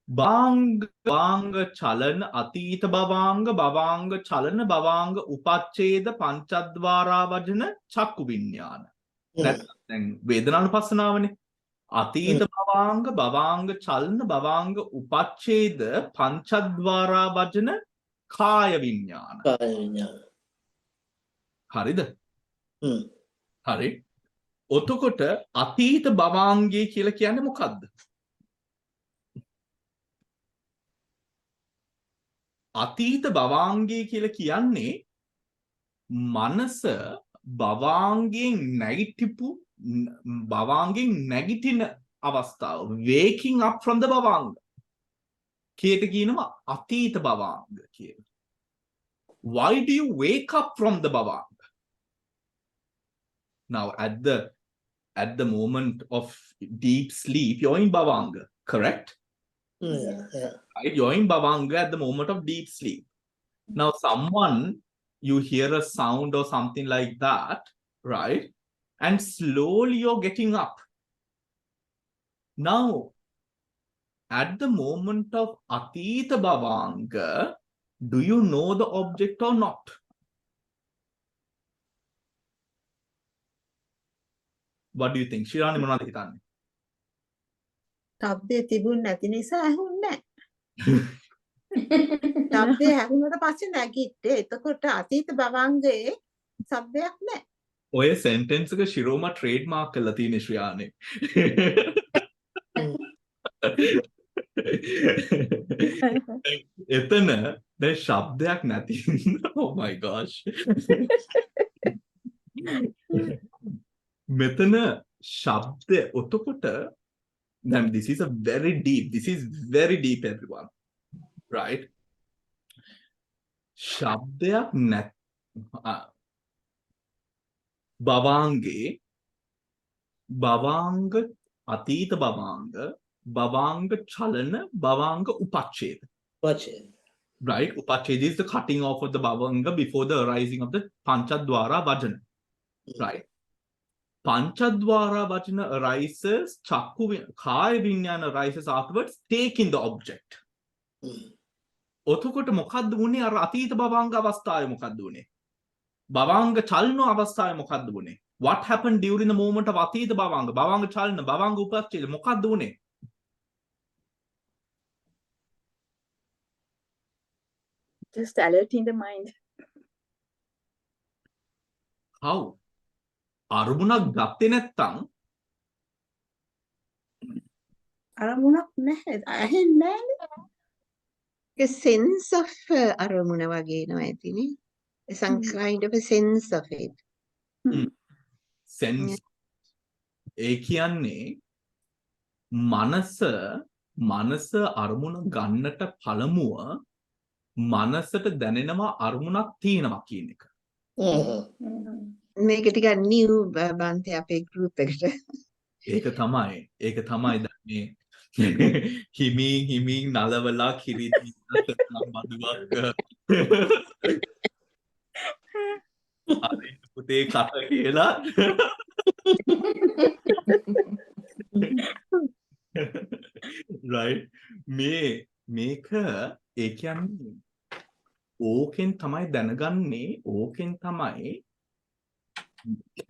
භවාංග චලන අතීත භවාංග චලන භවාංග උපච්ඡේද පංචද්වාරා වජන චක්කු විඥාන. දැන් වේදනානුපස්සනාවනේ. අතීත භවාංග චලන භවාංග උපච්ඡේද පංචද්වාරා වජන කාය විඥාන. හරිද? හරි. ඔතකොට අතීත භවාංගය කියලා කියන්නේ මොකද්ද? අතීත භවාංගය කියලා කියන්නේ මනස භවාංගයෙන් නැගිටින අවස්ථාව. waking up from the භවාංග. කීයට කියනවා අතීත භවාංග කියලා. Why do you wake up from the භවාංග? Now at the moment of deep sleep you're in භවාංග, correct? Right? You're in bhavanga at the moment of deep sleep. Now you hear a sound or something like that, right? And slowly you're getting up. Now at the moment of atita bhavanga, do you know the object or not? What do you think? Shirani monada hitanne? ශබ්දේ තිබුණ නැති නිසා ඇහුන්නේ නැහැ. ශබ්දේ ඇහුනට පස්සේ නැගිට්ටේ. එතකොට අතීත භවංගයේ ශබ්දයක් නැහැ. ඔය සෙන්ටෙන්ස් එක ශිරෝම ට්‍රේඩ් මාක් කරලා තියෙන ශ්‍රියානේ. එතන දැන් ශබ්දයක් නැති. Oh my gosh. මෙතන ශබ්ද ඔතකොට then this is very deep everyone, right? Shabdayak nat bhavange bhavanga atita bhavanga chalana bhavanga upacheda. Right? Upachedi is the cutting off of the bhavanga before the arising of the panchadwara vajana. Right? Panchadwara vajana arises, kaya vinyana arises afterwards, taking the object. ඔතකොට මොකද්ද වුනේ අර අතීත භවංග අවස්ථාවේ මොකද්ද වුනේ? භවංග චලන අවස්ථාවේ මොකද්ද වුනේ? What happened during the moment of අතීත භවංග? භවංග චලන, භවංග උපච්ඡේද මොකද්ද වුනේ? Just alerting the mind. How? අරමුණක් ගත්තේ නැත්තම් අරමුණක් නැහැ. ඇහෙන්නේ නැහැ. A sense of අරමුණ වගේ නෝ ඇතිනේ. Some kind of a sense of it. Sense. ඒ කියන්නේ මනස අරමුණ ගන්නට පළමුව මනසට දැනෙනවා අරමුණක් තියෙනවා කියන එක. මේක ටිකක් new බන්තේ අපේ group එකට. ඒක තමයි දැන් මේ හිමින් නලවලා කිරිදි මදුවක් අර පුතේ කට කියලා right මේක ඒ කියන්නේ ඕකෙන් තමයි දැනගන්නේ ඕකෙන් තමයි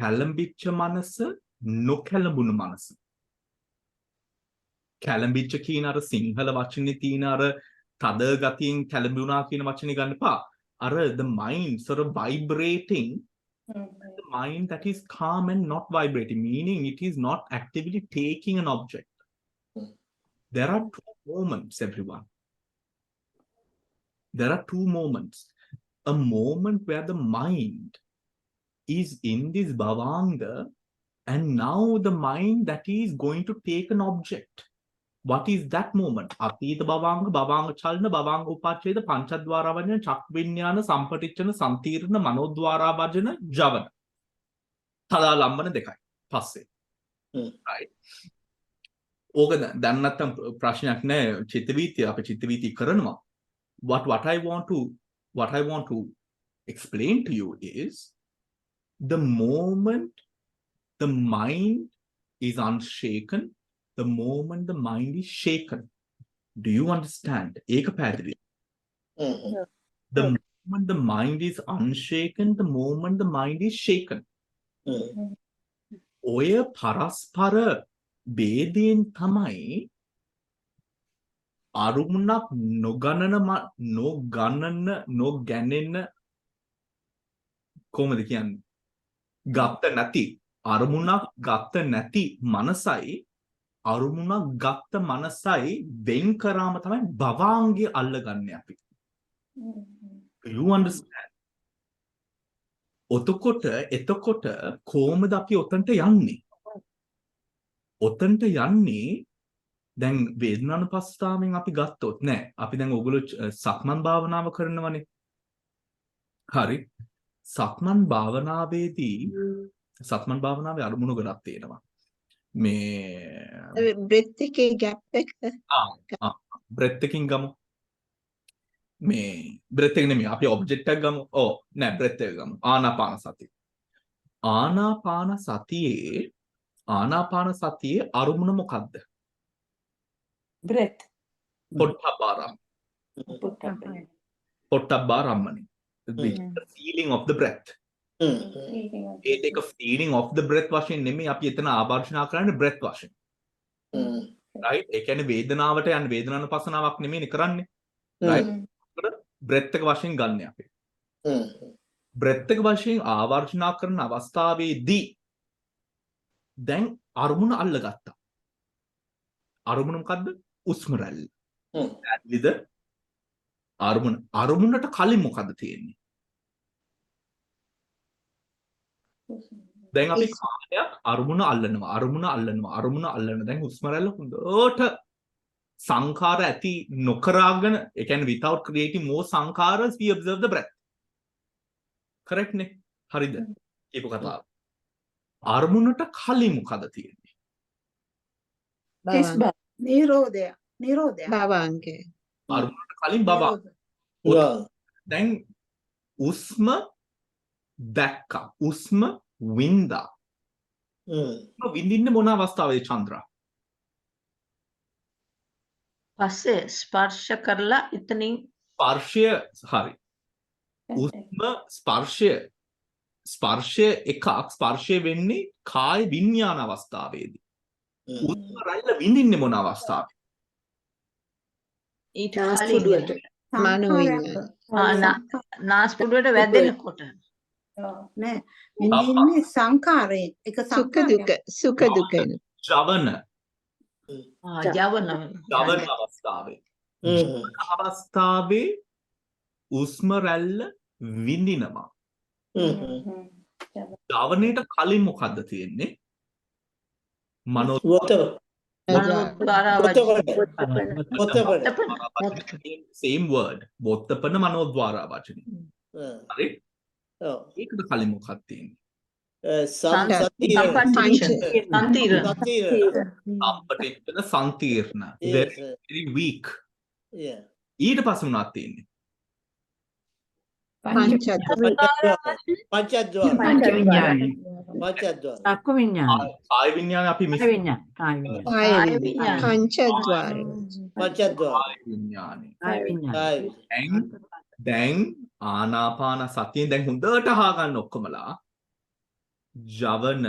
කැළඹිච්ච මනස නොකැළඹුණු මනස කැළඹිච්ච කියන අර සිංහල වචනේ තියෙන අර තද ගතියෙන් කැළඹුණා කියන වචනේ ගන්න එපා අර the mind sort of vibrating the mind that is calm and not vibrating meaning it is not actively taking an object. There are two moments, everyone. There are two moments. A moment where the mind is in this bhavanga and now the mind that is going to take an object. What is that moment? Atita bhavanga, bhavanga chalana, bhavanga upacheda, panchadwara vajana, chakvinyana, sampatichana, santirna, manodwara vajana, javana. Tada lambana dekai. Passe. Right? ඕක දැන් නැත්තම් ප්‍රශ්නයක් නැහැ චිත්තවීතිය අපේ චිත්තවීතිය කරනවා what I want to explain to you is the moment the mind is unshaken the moment the mind is shaken do you understand ඒක පැහැදිලි the moment the mind is unshaken the moment the mind is shaken ඔය පරස්පර බේදයෙන් තමයි අරුමුණක් නොගැනෙන කොහොමද කියන්නේ ගත්ත නැති අරුමුණක් ගත්ත නැති මනසයි අරුමුණක් ගත්ත මනසයි වෙන් කරාම තමයි භවංගේ අල්ලගන්නේ අපි you understand එතකොට කොහොමද අපි ඔතනට යන්නේ දැන් වේදනානුපස්සනාවෙන් අපි ගත්තොත් නෑ අපි දැන් ඔයගොල්ලෝ සක්මන් භාවනාව කරනවනේ හරි සක්මන් භාවනාවේදී සක්මන් භාවනාවේ අරමුණු ගොඩක් තියෙනවා මේ බ්‍රෙත් එකේ ગેප් එක බ්‍රෙත් එකකින් ගමු මේ බ්‍රෙත් එක නෙමෙයි අපි ඔබ්ජෙක්ට් එකක් ගමු නෑ බ්‍රෙත් එක ගමු ආනාපාන සතියේ අරමුණ මොකද්ද? breath. පොට්ටබ්බාරම්මණි. The feeling of the breath. ඒක feeling of the breath වශයෙන් නෙමෙයි අපි එතන ආවර්ජනා කරන්නේ breath වශයෙන්. right? ඒ කියන්නේ වේදනාවට යන වේදනානුපස්සනාවක් නෙමෙයි කරන්නේ. right? breath එක වශයෙන් ගන්න අපි. breath එක වශයෙන් ආවර්ජනා කරන අවස්ථාවේදී දැන් අරමුණ අල්ලගත්තා. අරමුණ මොකද්ද? උස්ම රැල්ල. ඇද්ලිද? අරමුණට කලින් මොකද්ද තියෙන්නේ? දැන් අපි කාලයක් අරමුණ අල්ලනවා. දැන් උස්ම රැල්ල හොඳට සංඛාර ඇති නොකරාගෙන ඒ කියන්නේ without creating more sankharas we observe the breath. correct නේ? හරිද? කියපු කතාව. අරමුණට කලින් මොකද තියෙන්නේ? නිරෝධය. භවංගේ. අරමුණට කලින් භවංග. Wrong. දැන් උස්ම දැක්කා. උස්ම වින්දා. විඳින්නේ මොන අවස්ථාවේද චන්ද්‍රා? පස්සේ ස්පර්ශ කරලා එතනින් ස්පර්ශය හරි. උස්ම ස්පර්ශය එකක් ස්පර්ශය වෙන්නේ කාය විඥාන අවස්ථාවේදී. උස්ම රැල්ල විඳින්නේ මොන අවස්ථාවේ? ඊට නාස්පුඩුවට. මනෝ විඥාන. නාස්පුඩුවට වැදෙනකොට. නෑ. විඳින්නේ සංඛාරයෙන්. එක සංඛාරයක්. සුඛ දුක. ජවන. ජවන අවස්ථාවේ. අවස්ථාවේ උස්ම රැල්ල විඳිනවා. ජවනයේට කලින් මොකද්ද තියෙන්නේ? same word. වොත්තපන මනෝද්වාරා වචනේ. හරි? ඒකට කලින් මොකක්ද තියෙන්නේ? සංකීර්ණ. Very weak. ඊට පස්සේ මොනවද තියෙන්නේ? කාය විඥාන අපි මිස් දැන් ආනාපාන සතියෙන් දැන් හොඳට අහගන්න ඔක්කොමලා ජවන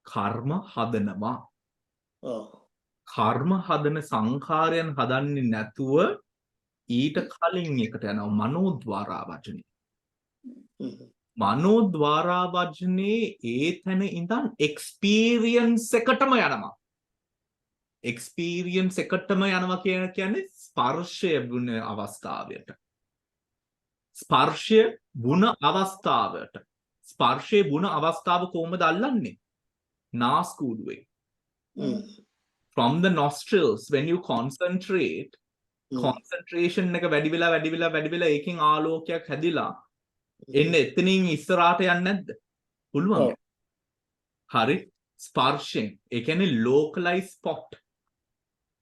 කර්ම හදනවා. කර්ම හදන සංඛාරයන් හදන්නේ නැතුව ඊට කලින් එකට යනවා මනෝද්වාරා වචනේ. මනෝද්වාරා වචනේ ඒ තැන ඉඳන් එක්ස්පීරියන්ස් එකටම යනවා. එක්ස්පීරියන්ස් එකටම යනවා කියන්නේ ස්පර්ශය වුණ අවස්ථාවට. ස්පර්ශය වුණ අවස්ථාවට. ස්පර්ශයේ වුණ අවස්ථාව කොහොමද අල්ලන්නේ? නාස්කූඩුවේ. From the nostrils when you concentrate concentration එක වැඩි වෙලා ඒකෙන් ආලෝකයක් හැදිලා එන්න එතනින් ඉස්සරහට යන්නේ නැද්ද? පුළුවන්. හරි. ස්පර්ශයෙන් ඒ කියන්නේ localized spot.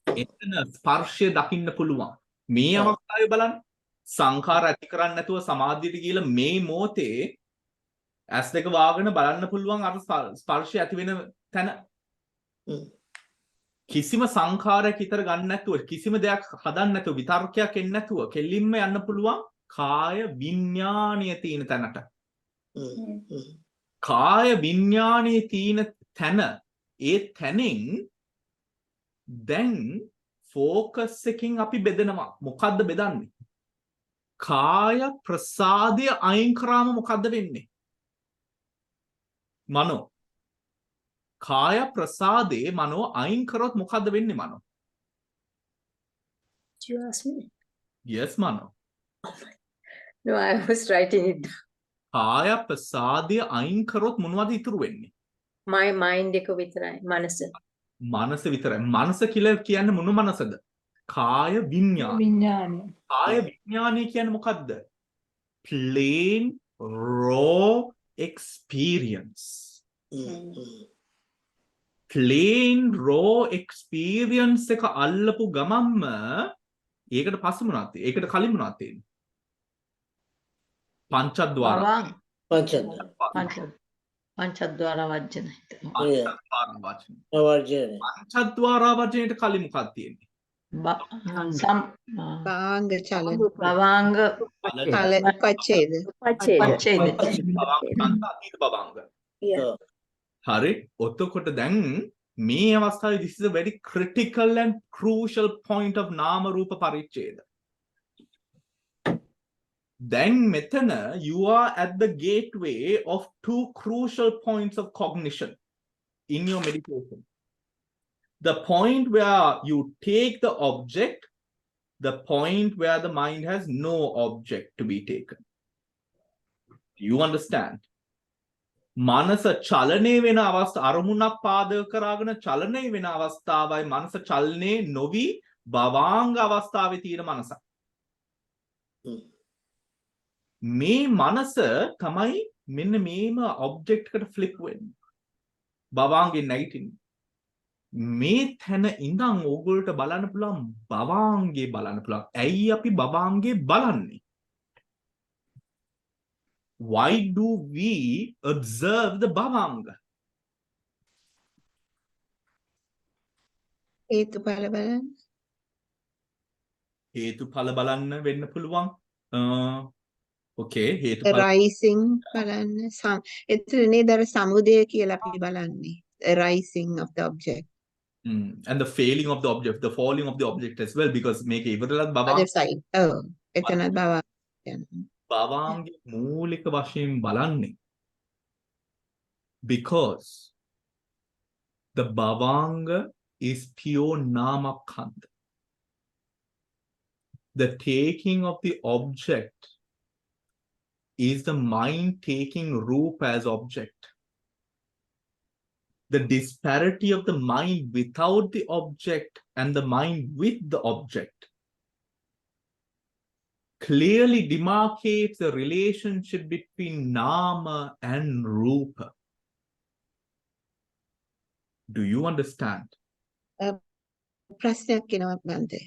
එතන ස්පර්ශය දකින්න පුළුවන්. මේ අවස්ථාවේ බලන්න සංඛාර ඇති කරන්නේ නැතුව සමාධියට ගිහලා මේ මොහොතේ ඇස් දෙක වාගෙන බලන්න පුළුවන් අර ස්පර්ශය ඇති වෙන තැන. කිසිම සංඛාරයක් විතර ගන්න නැතුව කිසිම දෙයක් හදන්න නැතුව විතර්කයක් එන්නේ නැතුව කෙලින්ම යන්න පුළුවන් කාය විඥානීය තියෙන තැනට. කාය විඥානීය තියෙන තැන ඒ තැනින් දැන් ફોකස් එකකින් අපි බෙදෙනවා. මොකද්ද බෙදන්නේ? කාය ප්‍රසාදය අයින් කරාම මොකද්ද වෙන්නේ? මනෝ. කාය ප්‍රසාදේ මනෝ අයින් කරොත් මොකද්ද වෙන්නේ මනෝ? You ask me? Yes මනෝ. No, I was writing it down. කාය ප්‍රසාදය අයින් කරොත් මොනවද ඉතුරු වෙන්නේ? My mind එක විතරයි. මනස. මනස විතරයි. මනස කියලා කියන්නේ මොන මනසද? කාය විඥානය. කාය විඥානය කියන්නේ මොකද්ද? Plain raw experience. Plain raw experience එක අල්ලපු ගමන්ම ඒකට පස්සේ මොනවද තියෙන්නේ? ඒකට කලින් මොනවද තියෙන්නේ? පංචද්වාර. පංචද්වාර වචන. පංචද්වාර වචනයට කලින් මොකක්ද තියෙන්නේ? භාංග චලන. භවංග පච්චේද. හරි. ඔතකොට දැන් මේ අවස්ථාවේ this is a very critical and crucial point of නාම රූප පරිච්ඡේද. දැන් මෙතන you are at the gateway of two crucial points of cognition in your meditation. The point where you take the object, the point where the mind has no object to be taken. Do you understand? මනස චලනය වෙන අවස්ථාව අරමුණක් පාදක කරගෙන චලනය වෙන අවස්ථාවයි මනස චලනයේ නොවි භවාංග අවස්ථාවේ තියෙන මනස. මේ මනස තමයි මෙන්න මේම ඔබ්ජෙක්ට් එකට ෆ්ලිප් වෙන්නේ. භවාංගෙන් නැගිටින්නේ. මේ තැන ඉඳන් ඕගොල්ලන්ට බලන්න පුළුවන් භවාංගේ බලන්න පුළුවන්. ඇයි අපි භවාංගේ බලන්නේ? Why do we observe the bhavanga? හේතුඵල බලන්න. හේතුඵල බලන්න වෙන්න පුළුවන්. Okay, හේතුඵල rising බලන්න. එතන නේද අර සමුදය කියලා අපි බලන්නේ. Rising of the object. And the failing of the object, the falling of the object as well, because මේක ඉවරලත් Other side. Oh, එතනත් භවංග. භවාංගේ මූලික වශයෙන් බලන්නේ. Because the bhavanga is pure namakanda. The taking of the object is the mind taking rupa as object. The disparity of the mind without the object and the mind with the object clearly demarcates the relationship between nama and rupa. Do you understand? ප්‍රශ්නයක් එනවා බන්තේ.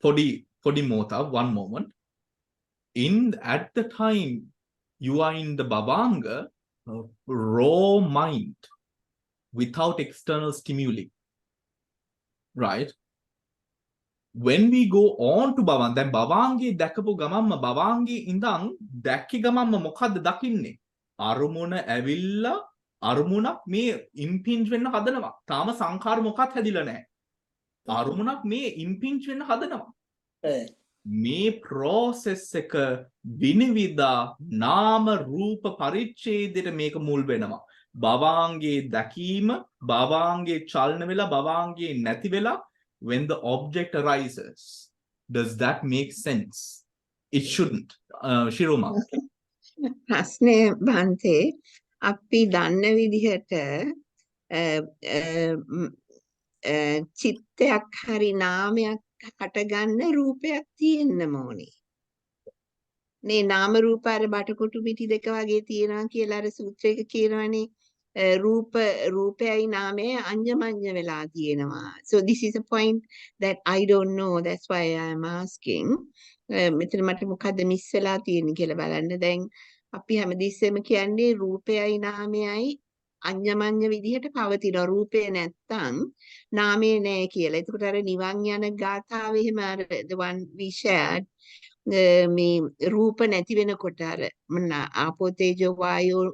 Podi Mota, one moment. At the time you are in the bhavanga, raw mind without external stimuli, right? When we go on to bhavanga, then bhavange dakapu gamamma bhavange indang dakki gamamma mokadda dakinne? Arumuna avilla අරමුණක් මේ ඉම්පින්ජ් වෙන්න හදනවා. තාම සංඛාර මොකක්වත් හැදිලා නැහැ. අරමුණක් මේ ඉම්පින්ජ් වෙන්න හදනවා. මේ process එක විනිවිදා නාම රූප පරිච්ඡේදයට මේක මුල් වෙනවා. භවාංගේ දැකීම, භවාංගේ චලන වෙලා, භවාංගේ නැති වෙලා when the object arises. Does that make sense? It shouldn't. Shiroma. ප්‍රශ්නේ බන්තේ අපි දන්න විදිහට චිත්තයක් හරි නාමයක් හටගන්න රූපයක් තියෙන්න ඕනේ. නේ නාම රූප අර බටකොටු පිටි දෙක වගේ තියෙනවා කියලා අර සූත්‍රයක කියනවනේ. රූපයයි නාමයයි අඤ්ඤමඤ්ඤ වෙලා තියෙනවා. So this is a point that I don't know. That's why I am asking. මෙතන මට මොකද්ද මිස් වෙලා තියෙන්නේ කියලා බලන්න. දැන් අපි හැමදෙස්සෙම කියන්නේ රූපයයි නාමයයි අඤ්ඤමඤ්ඤ විදිහට පවතින. රූපේ නැත්තම් නාමේ නැහැ කියලා. එතකොට අර නිවන් යන ගාථාවේ එහෙම අර the one we shared මේ රූප නැති වෙනකොට අර ආපෝ තේජෝ වායෝ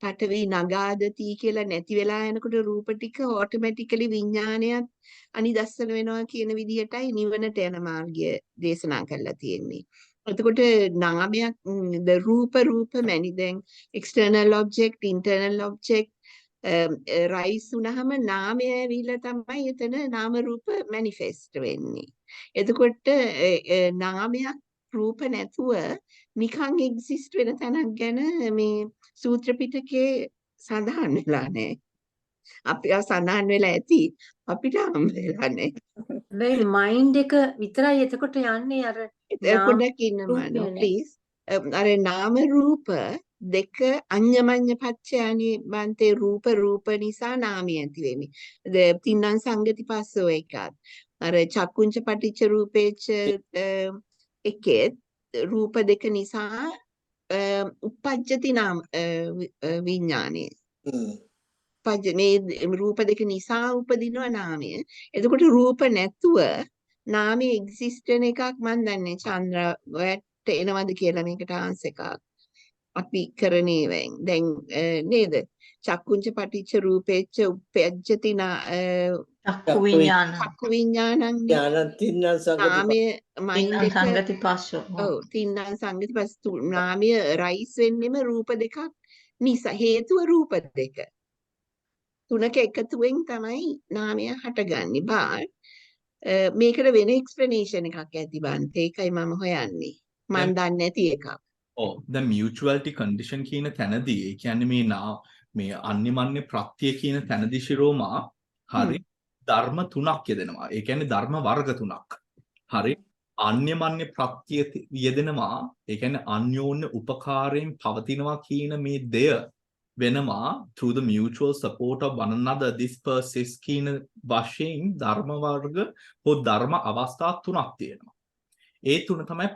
පඨවි නගාදති කියලා නැති වෙලා යනකොට රූප ටික automatically විඥානයත් අනිදස්සන වෙනවා කියන විදිහටයි නිවනට යන මාර්ගය දේශනා කරලා තියෙන්නේ. එතකොට නාමයක් the රූප මැනි දැන් external object internal object rise වුණාම නාමය ඇවිල්ලා තමයි එතන නාම රූප manifest වෙන්නේ. එතකොට නාමයක් රූප නැතුව නිකන් exist වෙන තැනක් ගැන මේ සූත්‍ර පිටකේ සඳහන් වෙලා නැහැ. අපි සඳහන් වෙලා ඇති අපිට හම් වෙලා නැහැ. මේ මයින්ඩ් එක විතරයි එතකොට යන්නේ අර පොඩ්ඩක් ඉන්නමano please. අර නාම රූප දෙක අඤ්ඤමඤ්ඤ පච්චයනේ බන්තේ රූප නිසා නාමය ඇති වෙන්නේ. තින්නම් සංගති පස්සෝ එකත්. අර චක්කුංච පටිච්ච රූපේච එකේ රූප දෙක නිසා උපජ්ජති නාම විඥානේ. මේ රූප දෙක නිසා උපදිනවා නාමය. එතකොට රූප නැතුව නාමයේ එක්සිස්ට් වෙන එකක් මන් දන්නේ චන්ද්‍ර ඔයත් එනවද කියලා මේකට ආන්ස් එකක් අපි කරන්නේ දැන් නේද චක්කුංච පටිච්ච රූපේච්ච උපජ්ජති චක්කු විඥානං නාමයේ මයින්ඩ් එක සංගති පස්සෝ. ඔව් තින්නම් සංගති පස්සෝ නාමයේ රයිස් වෙන්නෙම රූප දෙකක් නිසා හේතුව රූප දෙක තුනක එකතුවෙන් තමයි නාමය හටගන්නේ. බාර් මේකට වෙන එක්ස්ප්ලනේෂන් එකක් ඇති බන්ත. ඒකයි මම හොයන්නේ. මම දන්නේ නැති එකක්. ඔව් the mutuality condition කියන තැනදී ඒ කියන්නේ මේ අන්‍යමන්‍ය ප්‍රත්‍ය කියන තැනදී ශිරෝමා හරි ධර්ම තුනක් යෙදෙනවා. ඒ කියන්නේ ධර්ම වර්ග තුනක්. හරි අන්‍යමන්‍ය ප්‍රත්‍ය යෙදෙනවා. ඒ කියන්නේ අන්‍යෝන්‍ය උපකාරයෙන් පවතිනවා කියන මේ දෙය වෙනවා through the mutual support of one another this persists කියන වශයෙන් ධර්ම වර්ග හෝ ධර්ම අවස්ථා තුනක් තියෙනවා. ඒ තුන තමයි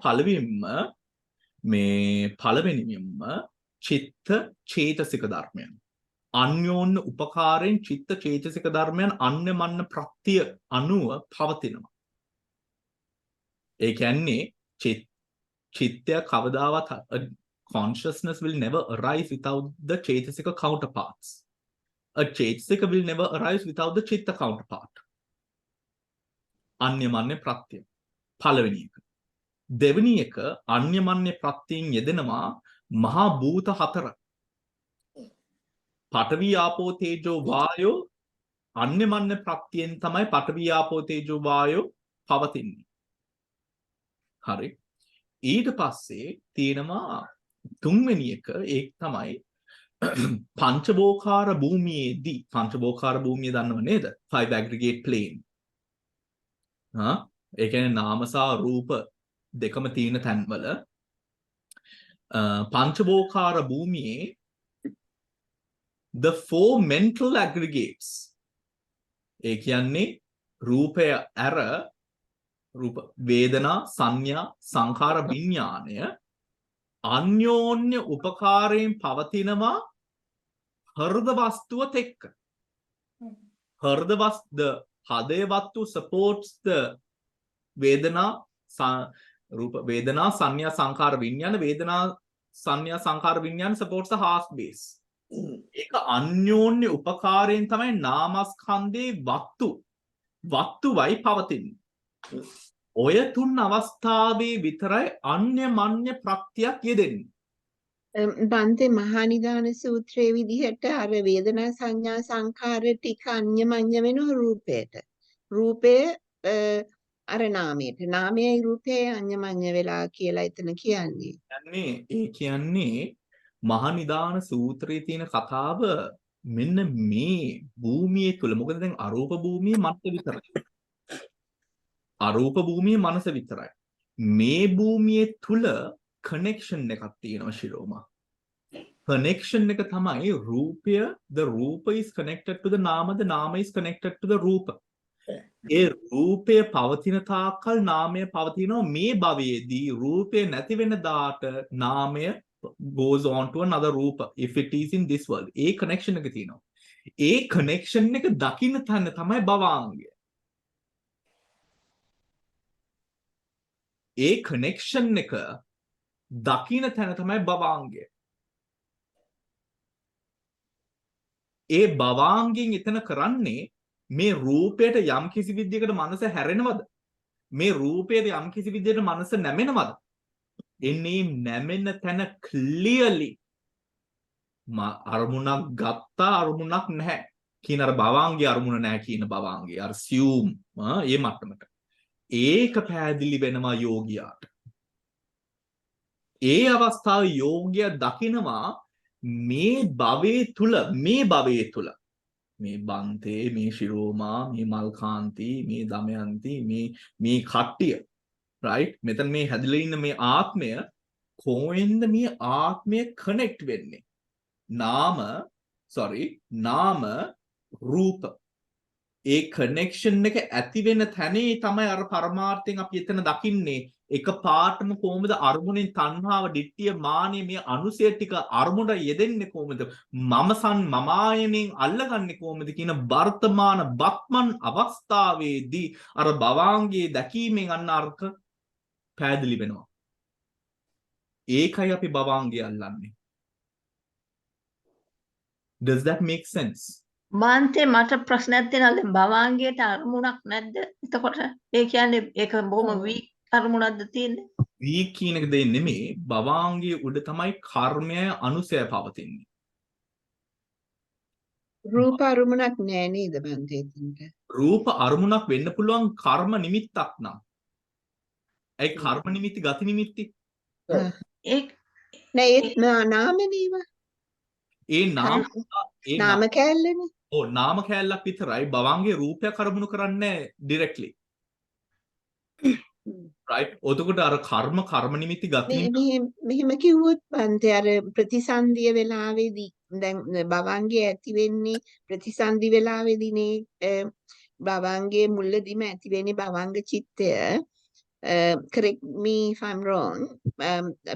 පළවෙනිම චිත්ත චේතසික ධර්මයන්. අන්‍යෝන්‍ය උපකාරයෙන් චිත්ත චේතසික ධර්මයන් අන්‍යමන්න ප්‍රත්‍ය අනුව පවතිනවා. ඒ කියන්නේ චිත්තය කවදාවත් consciousness will never arise without the Chaitasika counterparts. A Chaitasika will never arise without the Chitta counterpart. Anyamanya Pratyaya. පළවෙනි එක. දෙවෙනි එක අන්‍යමන්‍ය ප්‍රත්‍යයෙන් යෙදෙනවා මහා භූත හතර. පඨවි ආපෝ තේජෝ වායෝ අන්‍යමන්‍ය ප්‍රත්‍යයෙන් තමයි පඨවි ආපෝ තේජෝ වායෝ පවතින්නේ. හරි. ඊට පස්සේ තියෙනවා තුන්වෙනි එක ඒක තමයි පංචබෝකාර භූමියේදී පංචබෝකාර භූමිය දන්නව නේද? 5 aggregate plane. ඒ කියන්නේ නාම සහ රූප දෙකම තියෙන තැන්වල පංචබෝකාර භූමියේ the 4 mental aggregates ඒ කියන්නේ රූපය අර රූප වේදනා සංඥා සංඛාර විඥානය අන්‍යෝන්‍ය උපකාරයෙන් පවතිනවා හෘද වස්තුවත් එක්ක. හෘද the හදේ වස්තු supports the වේදනා රූප වේදනා සංඥා සංඛාර විඥාන වේදනා සංඥා සංඛාර විඥාන supports the heart base. ඒක අන්‍යෝන්‍ය උපකාරයෙන් තමයි නාමස්කන්ධේ වස්තුවයි පවතින්නේ. ඔය තුන් අවස්ථාවේ විතරයි අන්‍යමන්‍ය ප්‍රත්‍යක් යෙදෙන්නේ. බන්තේ මහා නිදාන සූත්‍රයේ විදිහට අර වේදනා සංඥා සංඛාර ටික අන්‍යමන්‍ය වෙන රූපයට. රූපය අර නාමයට. නාමයයි රූපයයි අන්‍යමන්‍ය වෙලා කියලා එතන කියන්නේ. ඒ කියන්නේ මහා නිදාන සූත්‍රයේ තියෙන කතාව මෙන්න මේ භූමියේ තුල. මොකද දැන් අරූප භූමියේ මත විතරයි. අරූප භූමියේ මනස විතරයි. මේ භූමියේ තුල කනෙක්ෂන් එකක් තියෙනවා ශිරෝමා. කනෙක්ෂන් එක තමයි රූපය. The රූප is connected to the නාම, the නාම is connected to the රූප. ඒ රූපය පවතින තාක්කල් නාමය පවතිනවා මේ භවයේදී. රූපය නැති වෙන දාට නාමය goes on to another රූප if it is in this world. A connection එක තියෙනවා. ඒ කනෙක්ෂන් එක දකින්න තැන තමයි භවාංගය. ඒ කනෙක්ෂන් එක දකින්න තැන තමයි භවාංගය. ඒ භවාංගයෙන් එතන කරන්නේ මේ රූපයට යම් කිසි විදියකට මනස හැරෙනවද? මේ රූපයට යම් කිසි විදියකට මනස නැමෙනවද? එන්නේ නැමෙන තැන clearly අරමුණක් ගත්තා අරමුණක් නැහැ කියන අර භවාංගයේ අරමුණ නැහැ කියන භවාංගය අර assume ඒ මට්ටමට ඒක පැහැදිලි වෙනවා යෝගියාට. ඒ අවස්ථාවේ යෝගියා දකිනවා මේ භවයේ තුල මේ බන්තේ මේ ශිරෝමා මේ මල්කාන්ති මේ දමයන්ති මේ කට්ටිය right මෙතන මේ හැදිලා ඉන්න මේ ආත්මය කොහෙන්ද මේ ආත්මය කනෙක්ට් වෙන්නේ? නාම රූප ඒ කනෙක්ෂන් එක ඇති වෙන තැනේ තමයි අර පරමාර්ථයෙන් අපි එතන දකින්නේ. එක පාටම කොහොමද අරමුණෙන් තණ්හාව ditthිය මානෙ මේ අනුසය ටික අරමුණ යෙදෙන්නේ කොහොමද? මමායනෙන් අල්ලගන්නේ කොහොමද කියන වර්තමාන බක්මන් අවස්ථාවේදී අර භවාංගයේ දැකීමෙන් අන්න අර්ථ පැහැදිලි වෙනවා. ඒකයි අපි භවාංගය අල්ලන්නේ. Does that make sense? මාන්තේ මට ප්‍රශ්නයක් තියෙනවා. භවාංගයට අරමුණක් නැද්ද? එතකොට ඒ කියන්නේ ඒක බොහොම වීක් අරමුණක්ද තියෙන්නේ? වීක් කියන එක දෙන්නේ නෙමෙයි. භවාංගයේ උඩ තමයි කර්මය අනුසය පවතින්නේ. රූප අරමුණක් නෑ නේද බන්තේ එතනට? රූප අරමුණක් වෙන්න පුළුවන් කර්ම නිමිත්තක් නම්. ඒ කර්ම නිමිති ගති නිමිති. නෑ ඒ නාමනේව. ඒ නාම කැලලනේ. ඔව් නාම කැලලක් විතරයි. භවංගේ රූපයක් අරමුණු කරන්නේ directly. right? ඔතකොට අර කර්ම නිමිති ගති මෙහෙම කිව්වොත් බන්තේ අර ප්‍රතිසන්දිය වෙලාවේදී දැන් භවංගේ ඇති වෙන්නේ ප්‍රතිසන්දි වෙලාවේදීනේ භවංගේ මුලදීම ඇති වෙන්නේ භවංග චිත්තය correct me if I'm wrong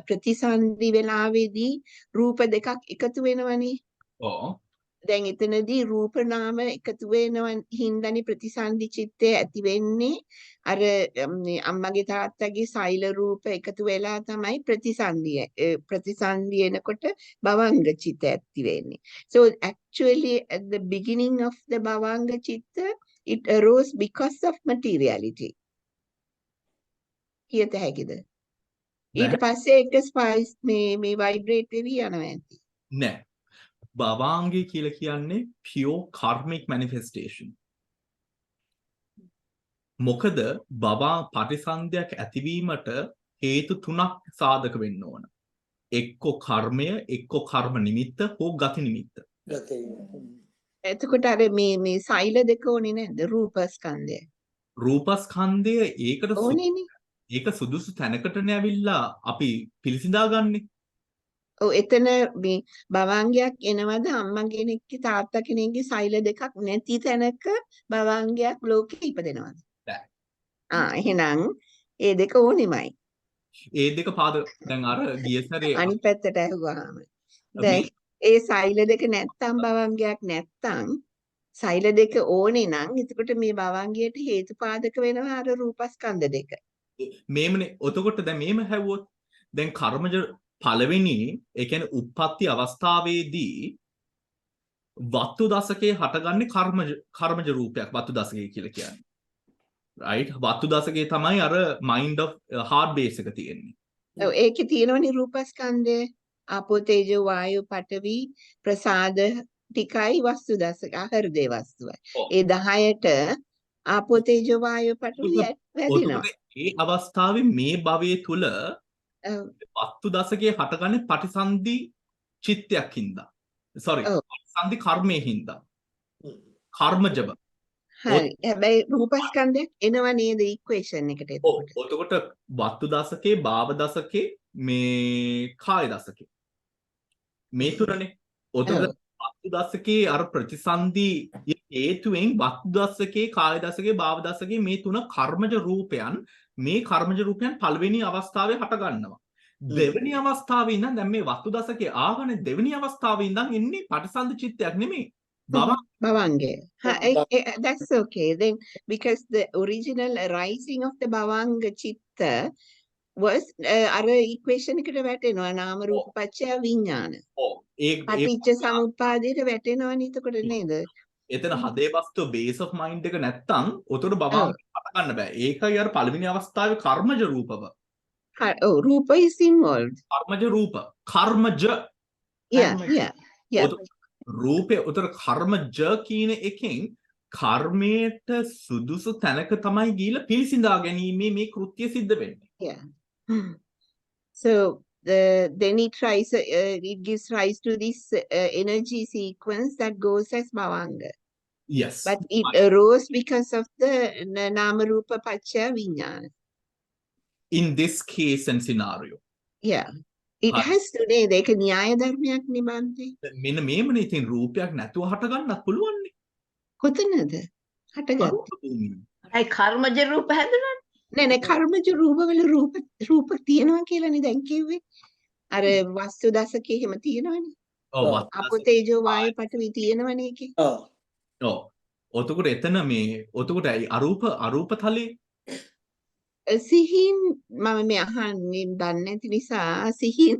ප්‍රතිසන්දි වෙලාවේදී රූප දෙකක් එකතු වෙනවනේ ඔව් දැන් එතනදී රූප නාම එකතු වෙනවන් හින්දානේ ප්‍රතිසන්දි චිත්තය ඇති වෙන්නේ අර අම්මගේ තාත්තගේ සෛල රූප එකතු වෙලා තමයි ප්‍රතිසන්දිය එනකොට භවංග චිත්ත ඇති වෙන්නේ so actually at the beginning of the භවංග චිත්ත it arose because of materiality කියත හැකිද ඊට පස්සේ ඒක ස්පයිස් මේ වයිබ්‍රේට් වෙවි යනවා ඇති නෑ භවංගේ කියලා කියන්නේ pure karmic manifestation මොකද භවා පටිසන්ධයක් ඇතිවීමට හේතු තුනක් සාධක වෙන්න ඕන එක්ක කර්මය එක්ක කර්ම නිමිත්ත හෝ ගති නිමිත්ත එතකොට අර මේ සෛල දෙක ඕනේ නේද රූපස්කන්ධය ඒකට ඕනේනේ ඒක සුදුසු තැනකටනේ ඇවිල්ලා අපි පිළිසිඳා ගන්නෙ ඔව් එතන මේ භවංගයක් එනවද අම්මා කෙනෙක්ගේ තාත්තා කෙනෙක්ගේ සෛල දෙකක් නැති තැනක භවංගයක් ලෝකෙ ඉපදෙනවද එහෙනම් ඒ දෙක ඕනෙමයි ඒ දෙක පාද දැන් අර ගිය සැරේ අනිත් පැත්තට ඇහුවාම දැන් ඒ සෛල දෙක නැත්තම් භවංගයක් නැත්තම් සෛල දෙක ඕනේ නම් එතකොට මේ භවංගයට හේතුපාදක වෙනවා අර රූපස්කන්ධ දෙක මේමනේ එතකොට දැන් මේම හැවුවොත් දැන් කර්මජ පළවෙනි ඒ කියන්නේ උප්පත්ති අවස්ථාවේදී වත්තු දශකයේ හටගන්නේ කර්මජ රූපයක් වත්තු දශකයේ කියලා කියන්නේ right වත්තු දශකයේ තමයි අර mind of heart base එක තියෙන්නේ ඔව් ඒකේ තියෙනවනේ රූපස්කන්ධය ආපෝ තේජෝ වායෝ පඨවි ප්‍රසාද ටිකයි වස්තු දශක හෘදේ වස්තුවයි ඒ 10ට ආපෝ තේජෝ වායෝ පඨවි වැදිනවා ඒ අවස්ථාවේ මේ භවයේ තුල වස්තු දශකයේ හටගන්නේ පටිසන්ධි චිත්තයක් හින්දා sorry පටිසන්ධි කර්මයේ හින්දා කර්මජව හරි හැබැයි රූපස්කන්ධයක් එනවා නේද ඉක්වේෂන් එකට එතකොට එතකොට වස්තු දශකේ භාව දශකේ මේ කාය දශකේ මේ තුනනේ එතකොට වස්තු දශකේ අර ප්‍රතිසන්ධි හේතුවෙන් වස්තු දශකේ කාය දශකේ භාව දශකේ මේ තුන කර්මජ රූපයන් මේ කර්මජ රූපයන් පළවෙනි අවස්ථාවේ හට ගන්නවා දෙවෙනි අවස්ථාවේ ඉඳන් දැන් මේ වස්තු දශකේ ආවනේ දෙවෙනි අවස්ථාවේ ඉඳන් එන්නේ පටිසන්ධි චිත්තයක් නෙමෙයි Bhavanga. That's okay then because the original rising of the Bhavanga Chitta was අර equation එකට වැටෙනවා නාම රූප පත්‍ය විඥාන. පටිච්ච සමුප්පාදයට වැටෙනවනේ එතකොට නේද? එතන හදේ වස්තු base of mind එක නැත්තම් උතර භවංග හට ගන්න බෑ. ඒකයි අර පළවෙනි අවස්ථාවේ කර්මජ රූපව. ඔව් රූප is involved. කර්මජ රූප. කර්මජ. Yeah. රූපේ උතර කර්මජ කියන එකෙන් කර්මයට සුදුසු තැනක තමයි ගිහිල්ලා පිළිසිඳා ගැනීමේ මේ කෘත්‍ය සිද්ධ වෙන්නේ. Yeah. So then it gives rise to this energy sequence that goes as Bhavanga. Yes. But it arose because of the Nama Rupa Pacha Vijnana. In this case and scenario. Yeah. It has today දෙක න්‍යාය ධර්මයක් නිබන්දේ. මෙන්න මේමනේ ඉතින් රූපයක් නැතුව හට ගන්නත් පුළුවන් නේ. කොතනද? හටගත්තේ. ඒ කර්මජ රූප හැදුණානේ. නෑ කර්මජ රූපවල රූප තියෙනවා කියලානේ දැන් කිව්වේ. අර වස්තු දශකේ එහෙම තියෙනවනේ. ඔව් අපෝ තේජෝ වායු පඨවි තියෙනවනේ ඒකේ. ඔව්. ඔතකොට එතන මේ ඔතකොට අරූප තලේ සිහින් මම මේ අහන්නේ දන්නේ නැති නිසා සිහින්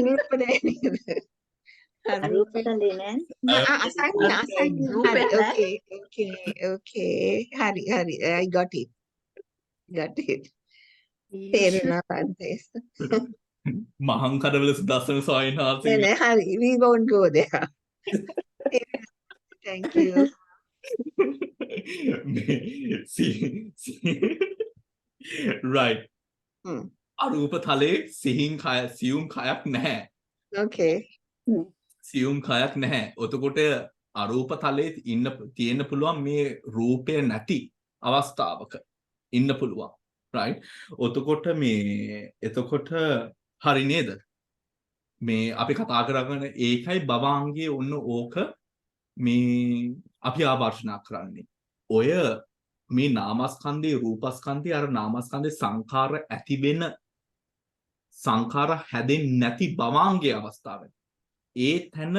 රූපදේ නේද? රූපදේ නෑ. Okay. හරි. I got it. තේරෙනවා පන්තේස්. මහං කඩවල සුදස්සන සායනාසි. නෑ හරි. We won't go there. Thank you. Right. අරූප තලයේ සිහින් කය සියුම් කයක් නැහැ. Okay. සියුම් කයක් නැහැ. එතකොට අරූප තලයේ තියෙන්න පුළුවන් මේ රූපය නැති අවස්ථාවක ඉන්න පුළුවන්. Right. එතකොට හරි නේද? මේ අපි කතා කරගෙන ඒකයි භවාංගයේ ඔන්න ඕක මේ අපි ආවර්ෂණය කරන්නේ. ඔය මේ නාමස්කන්ධේ රූපස්කන්ධේ අර නාමස්කන්ධේ සංඛාර ඇති වෙන සංඛාර හැදෙන්නේ නැති භවාංගයේ අවස්ථාවෙන් ඒ තැන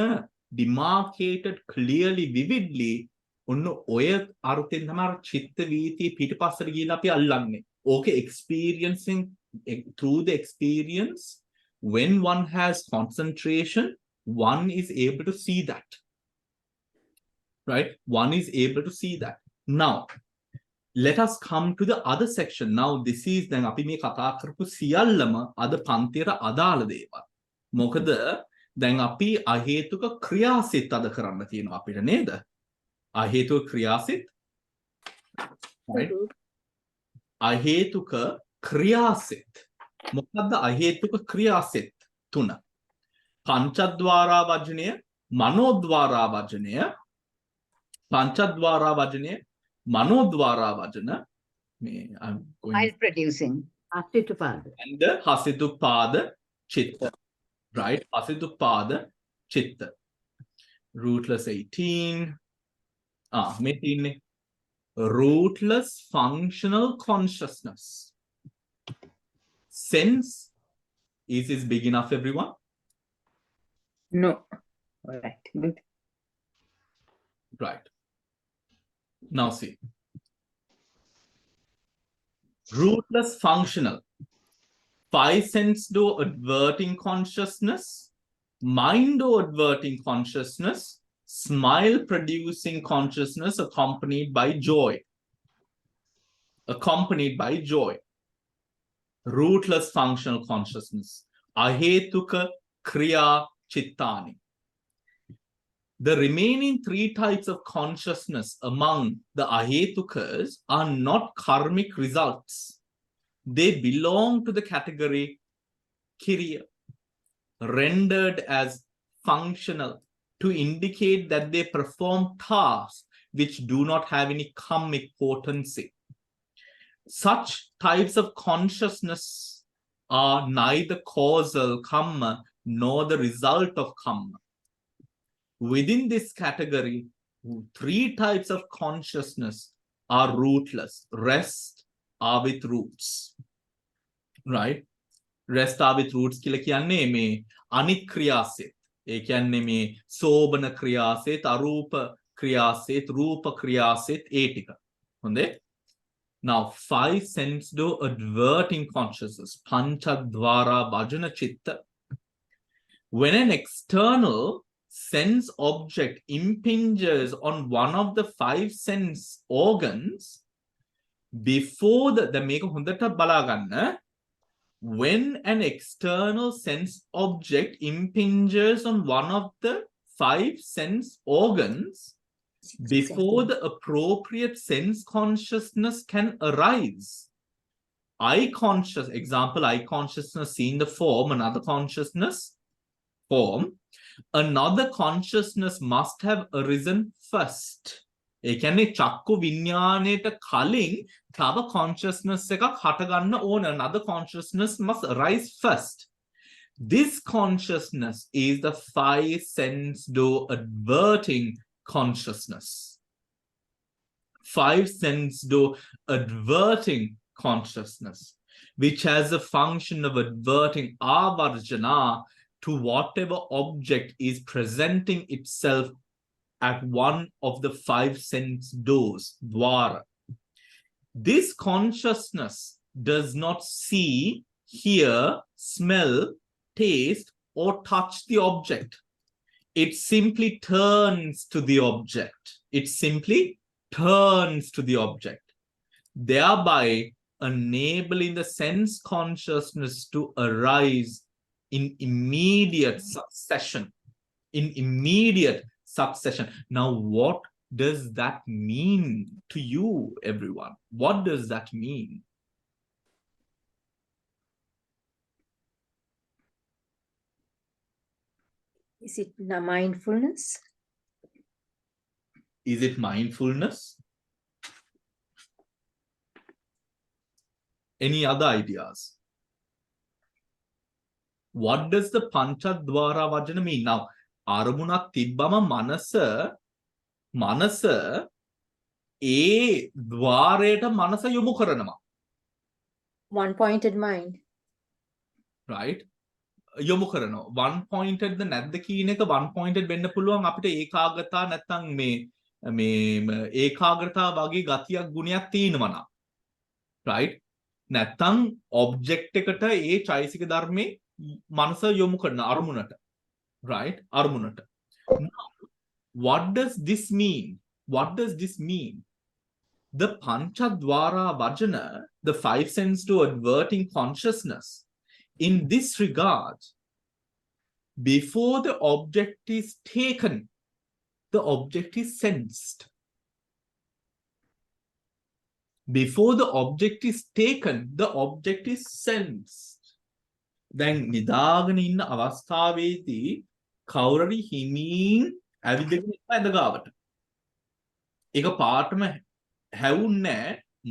demarcated clearly vividly ඔන්න ඔය අර්ථයෙන් තමයි චිත්ත වීති පිටපස්සට ගිහිල්ලා අපි අල්ලන්නේ. ඕක experiencing through the experience when one has concentration one is able to see that, right? One is able to see that. Now let us come to the other section. Now this is දැන් අපි මේ කතා කරපු සියල්ලම අද පන්තියට අදාළ දේවල්. මොකද දැන් අපි අහේතුක ක්‍රියාසිත අද කරන්න තියෙනවා අපිට නේද? අහේතුක ක්‍රියාසිත, right? අහේතුක ක්‍රියාසිත. මොකද්ද අහේතුක ක්‍රියාසිත? 3. පංචද්වාරා වජනය, මනෝද්වාරා වජනය, පංචද්වාරා වජනය, මනෝද්වාරා වජන මේ I'm going Oil producing. Hasitupada. and the hasitupada chitta, right? Hasitupada chitta. Rootless 18. මේ තියෙන්නේ rootless functional consciousness. Sense, is this big enough, everyone? No. All right. Good. Right. Now see. Rootless functional. 5 sense door adverting consciousness, mind door adverting consciousness, smile producing consciousness accompanied by joy. Accompanied by joy. Rootless functional consciousness. Ahetuka kriya chittani. The remaining 3 types of consciousness among the ahetukas are not karmic results. They belong to the category kiriya, rendered as functional to indicate that they perform tasks which do not have any karmic potency. Such types of consciousness are neither causal karma nor the result of karma. Within this category, 3 types of consciousness are rootless. Rest are with roots. Right? Rest are with roots කියලා කියන්නේ මේ අනික් ක්‍රියාසිත. ඒ කියන්නේ මේ සෝබන ක්‍රියාසිත, අරූප ක්‍රියාසිත, රූප ක්‍රියාසිත ඒ ටික. හොඳේ? Now 5 sense door adverting consciousness. Panchadvara bhajana chitta. When an external sense object impinges on one of the 5 sense organs, before the මේක හොඳට බලා ගන්න. When an external sense object impinges on one of the 5 sense organs, before the appropriate sense consciousness can arise. Eye conscious, example, eye consciousness seeing the form, another consciousness form, another consciousness must have arisen first. ඒ කියන්නේ චක්කු විඥාණයට කලින් තව consciousness එකක් හටගන්න ඕන. Another consciousness must arise first. This consciousness is the 5 sense door adverting consciousness. 5 sense door adverting consciousness, which has a function of adverting avarjana to whatever object is presenting itself at one of the 5 sense doors, dwara. This consciousness does not see, hear, smell, taste, or touch the object. It simply turns to the object. It simply turns to the object, thereby enabling the sense consciousness to arise in immediate succession. In immediate succession. Now, what does that mean to you, everyone? What does that mean? Is it mindfulness? Is it mindfulness? Any other ideas? What does the Panchadwara Vajana mean? Now, Aramunak Tibbama Manasa E Dwareta Manasa Yomukaranama. One-pointed mind. Right? යොමු කරනවා one pointed ද නැද්ද කියන එක one pointed වෙන්න පුළුවන් අපිට ඒකාග්‍රතා නැත්නම් මේ ඒකාග්‍රතාව වගේ ගතියක් ගුණයක් තියෙනවා නම් right නැත්නම් object එකට ඒ චෛසික ධර්මයේ මනස යොමු කරන අරමුණට right අරමුණට what does this mean the Panchadwara Vajana the five senses to adverting consciousness in this regard, before the object is taken, the object is sensed. Before the object is taken, the object is sensed. Then නිදාගෙන ඉන්න අවස්ථාවේදී කවුරුරි හිමින් ඇවිදගෙන ඉන්න ඇඳගාවට. ඒක පාටම හැවුන්නේ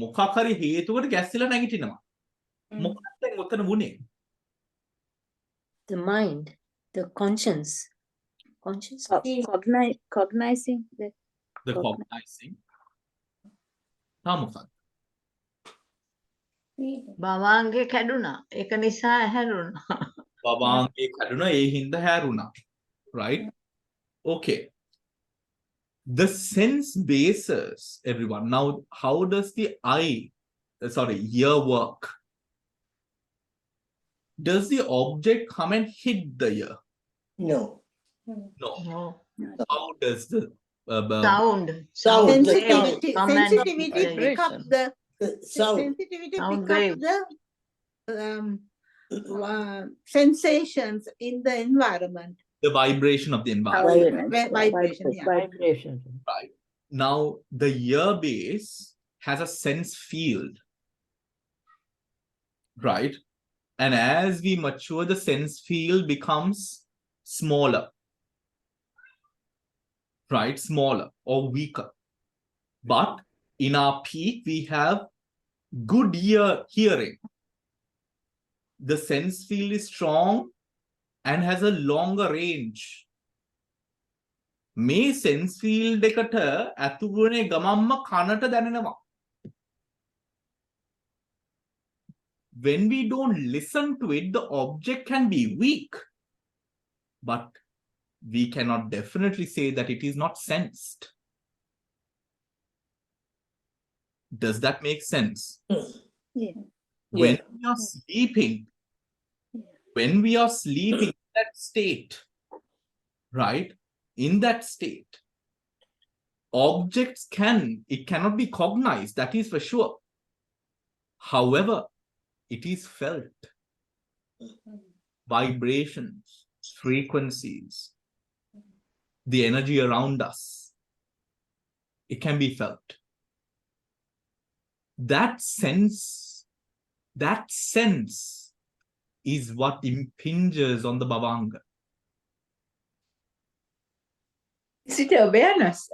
මොකක් හරි හේතුවකට ගැස්සিলা නැගිටිනවා. මොකක්ද උතන වුනේ? The mind, the conscience. Cognizing that. The cognizing. මොකක්ද? භවංගේ කැඩුනා. ඒක නිසා හැරුණා. භවංගේ කැඩුනා ඒ හින්දා හැරුණා. Right? Okay. The sense bases, everyone. Now, how does the ear work? Does the object come and hit the ear? No. How does the sensitivity pick up the sound. sensitivity pick up the sensations in the environment. The vibration of the environment. Vibration. Right. Now, the ear base has a sense field. Right? And as we mature, the sense field becomes smaller. Right? Smaller or weaker. But in our peak, we have good hearing. The sense field is strong and has a longer range. මේ sense field එකට ඇතුළුනේ ගමම්ම කනට දැනෙනවා. When we don't listen to it, the object can be weak. But we cannot definitely say that it is not sensed. Does that make sense? Yeah. When we are sleeping, in that state, right? In that state, objects cannot be cognized, that is for sure. However, it is felt. Vibrations, frequencies, the energy around us, it can be felt. That sense is what impinges on the bhavanga. Is it awareness?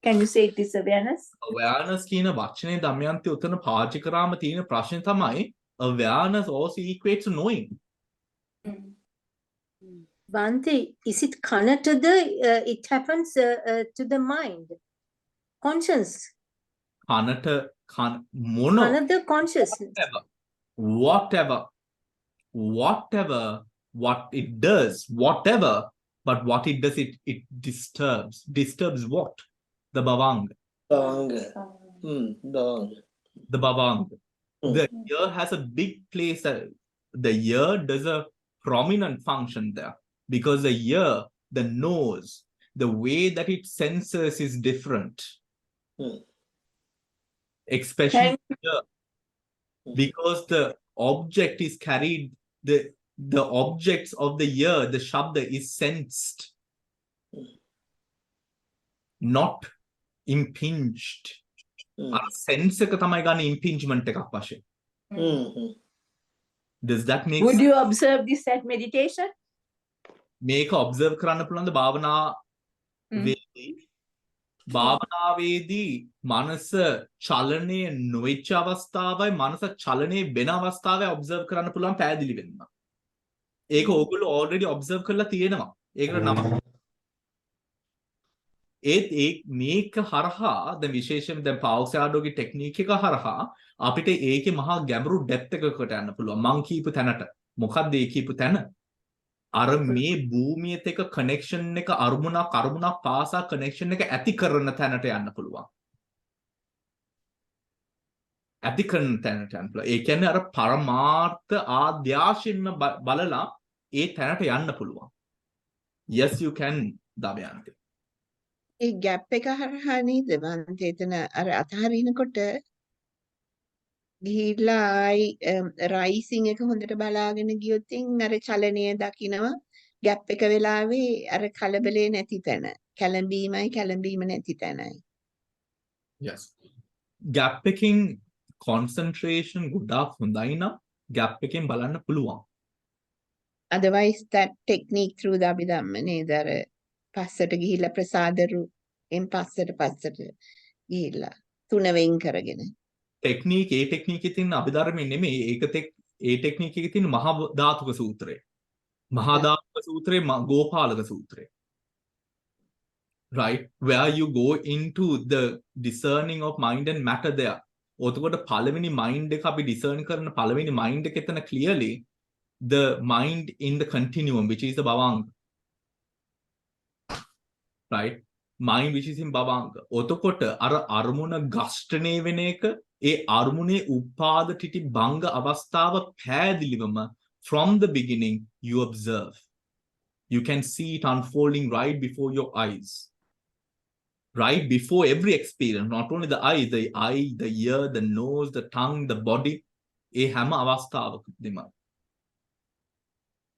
Can you say it is awareness? Awareness කියන වචනේ දමයන්ති උතන පාවිච්චි කරාම තියෙන ප්‍රශ්නේ තමයි awareness also equates to knowing. Bhante, is it connected? It happens to the mind, conscience. Another consciousness. Whatever what it does, but what it does, it disturbs. Disturbs what? The bhavanga. The bhavanga. The ear has a big place. The ear does a prominent function there because the ear, the nose, the way that it senses is different. Especially here, because the object is carried, the objects of the ear, the shabda is sensed, not impinged. Sense එක තමයි ගන්න impingement එකක් වශයෙන්. Does that make Would sense? you observe this at meditation? මේක observe කරන්න පුළුවන්ද භාවනාවේදී මනස චලනය නොවෙච්ච අවස්ථාවයි මනස චලනය වෙන අවස්ථාවයි observe කරන්න පුළුවන් පැහැදිලි වෙන්න. ඒක ඕගොල්ලෝ already observe කරලා තියෙනවා. ඒකට නම මේක හරහා දැන් විශේෂයෙන් දැන් පාවුසාඩෝගේ ටෙක්නික් එක හරහා අපිට ඒකේ මහා ගැඹුරු ඩෙප්ත් එකකට යන්න පුළුවන්. මං කියපු තැනට. මොකක්ද ඒ කියපු තැන? අර මේ භූමියත් එක්ක කනෙක්ෂන් එක අරමුණක් පාසා කනෙක්ෂන් එක ඇති කරන තැනට යන්න පුළුවන්. ඇති කරන තැනට යන්න පුළුවන්. ඒ කියන්නේ අර පරමාර්ථ ආද්‍යාශින්ම බලලා ඒ තැනට යන්න පුළුවන්. Yes you can Damayanthi. A gap එක හරහා නේද මම එතන අර අතහරිනකොට ගිහිල්ලා ආයි රයිසිං එක හොඳට බලාගෙන ගියොත් අර චලනය දකිනවා ගැප් එක වෙලාවේ අර කලබලේ නැති තැන කැළඹීම නැති තැනයි. Yes. ගැප් එකකින් concentration ගොඩාක් හොඳයි නම් ගැප් එකෙන් බලන්න පුළුවන්. Otherwise that technique through the Abhidhamma නේද අර පස්සට ගිහිල්ලා ප්‍රසාදරු පස්සට ගිහිල්ලා තුන වෙන් කරගෙන ටෙක්නික් ඒ ටෙක්නික් එකේ තියෙන අභිධර්මයේ නෙමෙයි ඒ ටෙක්නික් එකේ තියෙන මහා ධාතුක සූත්‍රය. මහා ධාතුක සූත්‍රයේ ගෝපාලක සූත්‍රය. Right, where you go into the discerning of mind and matter there. ඔතකොට පළවෙනි mind එක අපි discern කරන පළවෙනි mind එක එතන clearly the mind in the continuum which is the bhavanga. Right, mind which is in bhavanga. ඔතකොට අර අරමුණ ගස්ඨණය වෙන එක ඒ අරමුණේ උපාද ටිටි භංග අවස්ථාව පැහැදිලිවම from the beginning you observe. You can see it unfolding right before your eyes. Right before every experience, not only the eye, the ear, the nose, the tongue, the body. ඒ හැම අවස්ථාවකදීම.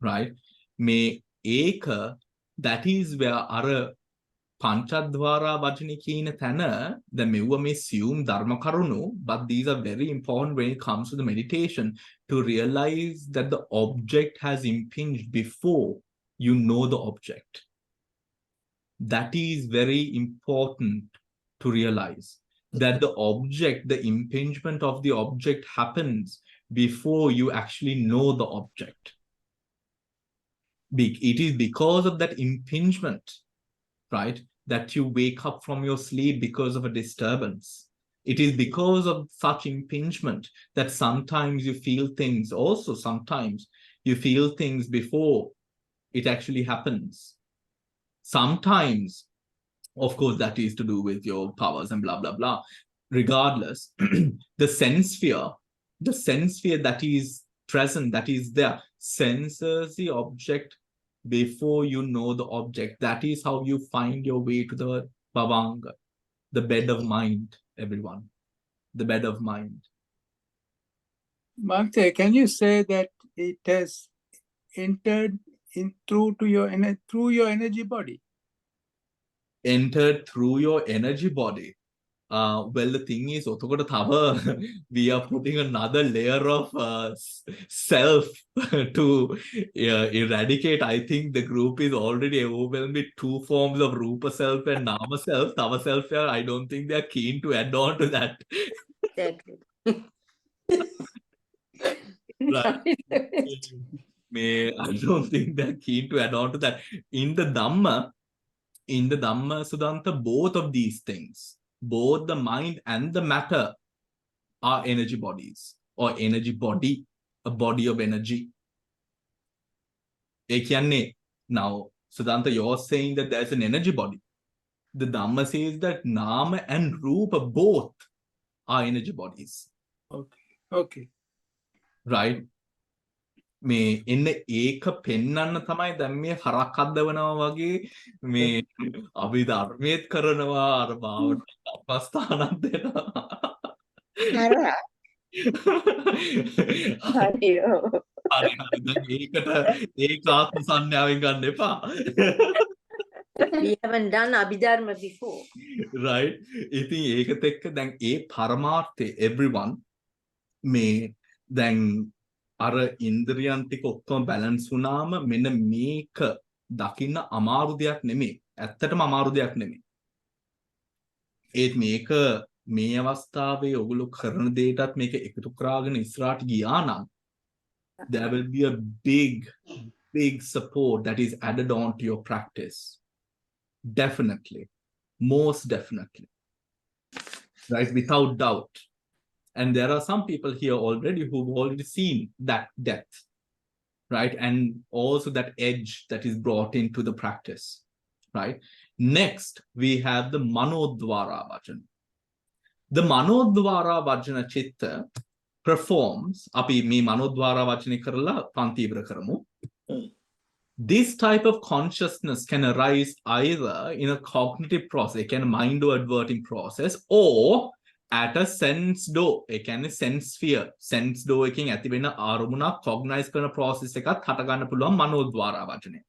Right? මේ ඒක that is where අර පංචද්වාරා වචනේ කියන තැන දැන් මෙවුව මේ සියුම් ධර්ම කරුණු but these are very important when it comes to the meditation to realize that the object has impinged before you know the object. That is very important to realize that the object, the impingement of the object happens before you actually know the object. It is because of that impingement, right, that you wake up from your sleep because of a disturbance. It is because of such impingement that sometimes you feel things. Also, sometimes you feel things before it actually happens. Sometimes, of course, that is to do with your powers and blah, blah, blah. Regardless, the sense sphere that is present, that is there, senses the object before you know the object. That is how you find your way to the bhavanga, the bed of mind, everyone. The bed of mind. Bhante, can you say that it has entered through your energy body? Entered through your energy body. Well, the thing is, we are putting another layer of self to eradicate. I think the group is already overwhelmed with two forms of Rupa self and Nama self. Tava self, I don't think they are keen to add on to that. Exactly. Right. I don't think they're keen to add on to that. In the Dhamma Sudanta, both of these things, both the mind and the matter are energy bodies or energy body, a body of energy. Now, Sudanta, you're saying that there's an energy body. The Dhamma says that Nama and Rupa both are energy bodies. Okay. Right? මේ එන්න ඒක පෙන්වන්න තමයි දැන් මේ හරක් හදවනවා වගේ මේ අභිධර්මයේත් කරනවා අර භාවනා අපස්ථානක් දෙනවා හරහා හරියෝ හරි දැන් ඒකට ඒක ආත්ම සංඥාවෙන් ගන්න එපා. We haven't done Abhidharma before. Right? ඉතින් ඒකත් එක්ක දැන් ඒ පරමාර්ථය everyone මේ දැන් අර ඉන්ද්‍රියන් ටික ඔක්කොම බැලන්ස් වුණාම මෙන්න මේක දකින්න අමාරු දෙයක් නෙමෙයි. ඇත්තටම අමාරු දෙයක් නෙමෙයි. ඒත් මේක මේ අවස්ථාවේ ඔගොල්ලෝ කරන දෙයටත් මේක එකතු කරාගෙන ඉස්සරහට ගියා නම් there will be a big big support that is added on to your practice. Definitely. Most definitely. Right? Without doubt. And there are some people here already who've already seen that depth. Right? And also that edge that is brought into the practice. Right? Next, we have the Manodvara Vajana. The Manodvara Vajana Chitta performs, api me Manodvara Vajana karala pantibra karamu. This type of consciousness can arise either in a cognitive process, a mind or adverting process, or at a sense door, a sense sphere. Sense door eking ඇති වෙන අරමුණක් cognize කරන process එකත් හට ගන්න පුළුවන් මනෝද්වාර වචනේ.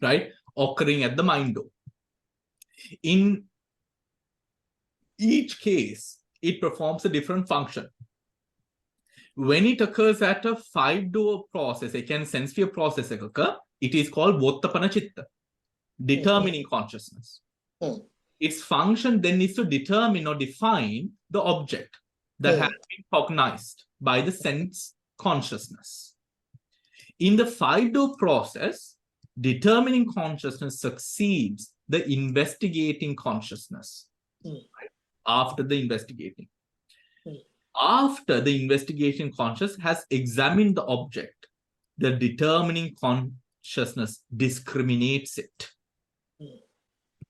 Right? Occurring at the mind door. In each case, it performs a different function. When it occurs at a 5-door process, a sense sphere process, it is called Vottapana Chitta, determining consciousness. Its function then is to determine or define the object that has been cognized by the sense consciousness. In the 5-door process, determining consciousness succeeds the investigating consciousness. After the investigating. After the investigation conscious has examined the object, the determining consciousness discriminates it.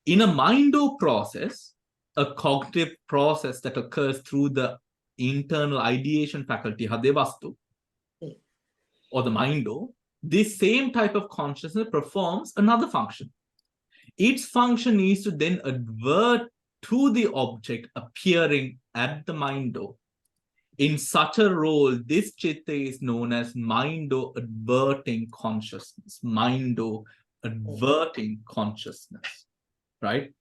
In a mind-o process, a cognitive process that occurs through the internal ideation faculty, Hadevastu, or the mind-o, this same type of consciousness performs another function. Its function is to then advert to the object appearing at the mind-o. In such a role, this chitta is known as mind-o adverting consciousness. Mind-o adverting consciousness. Right?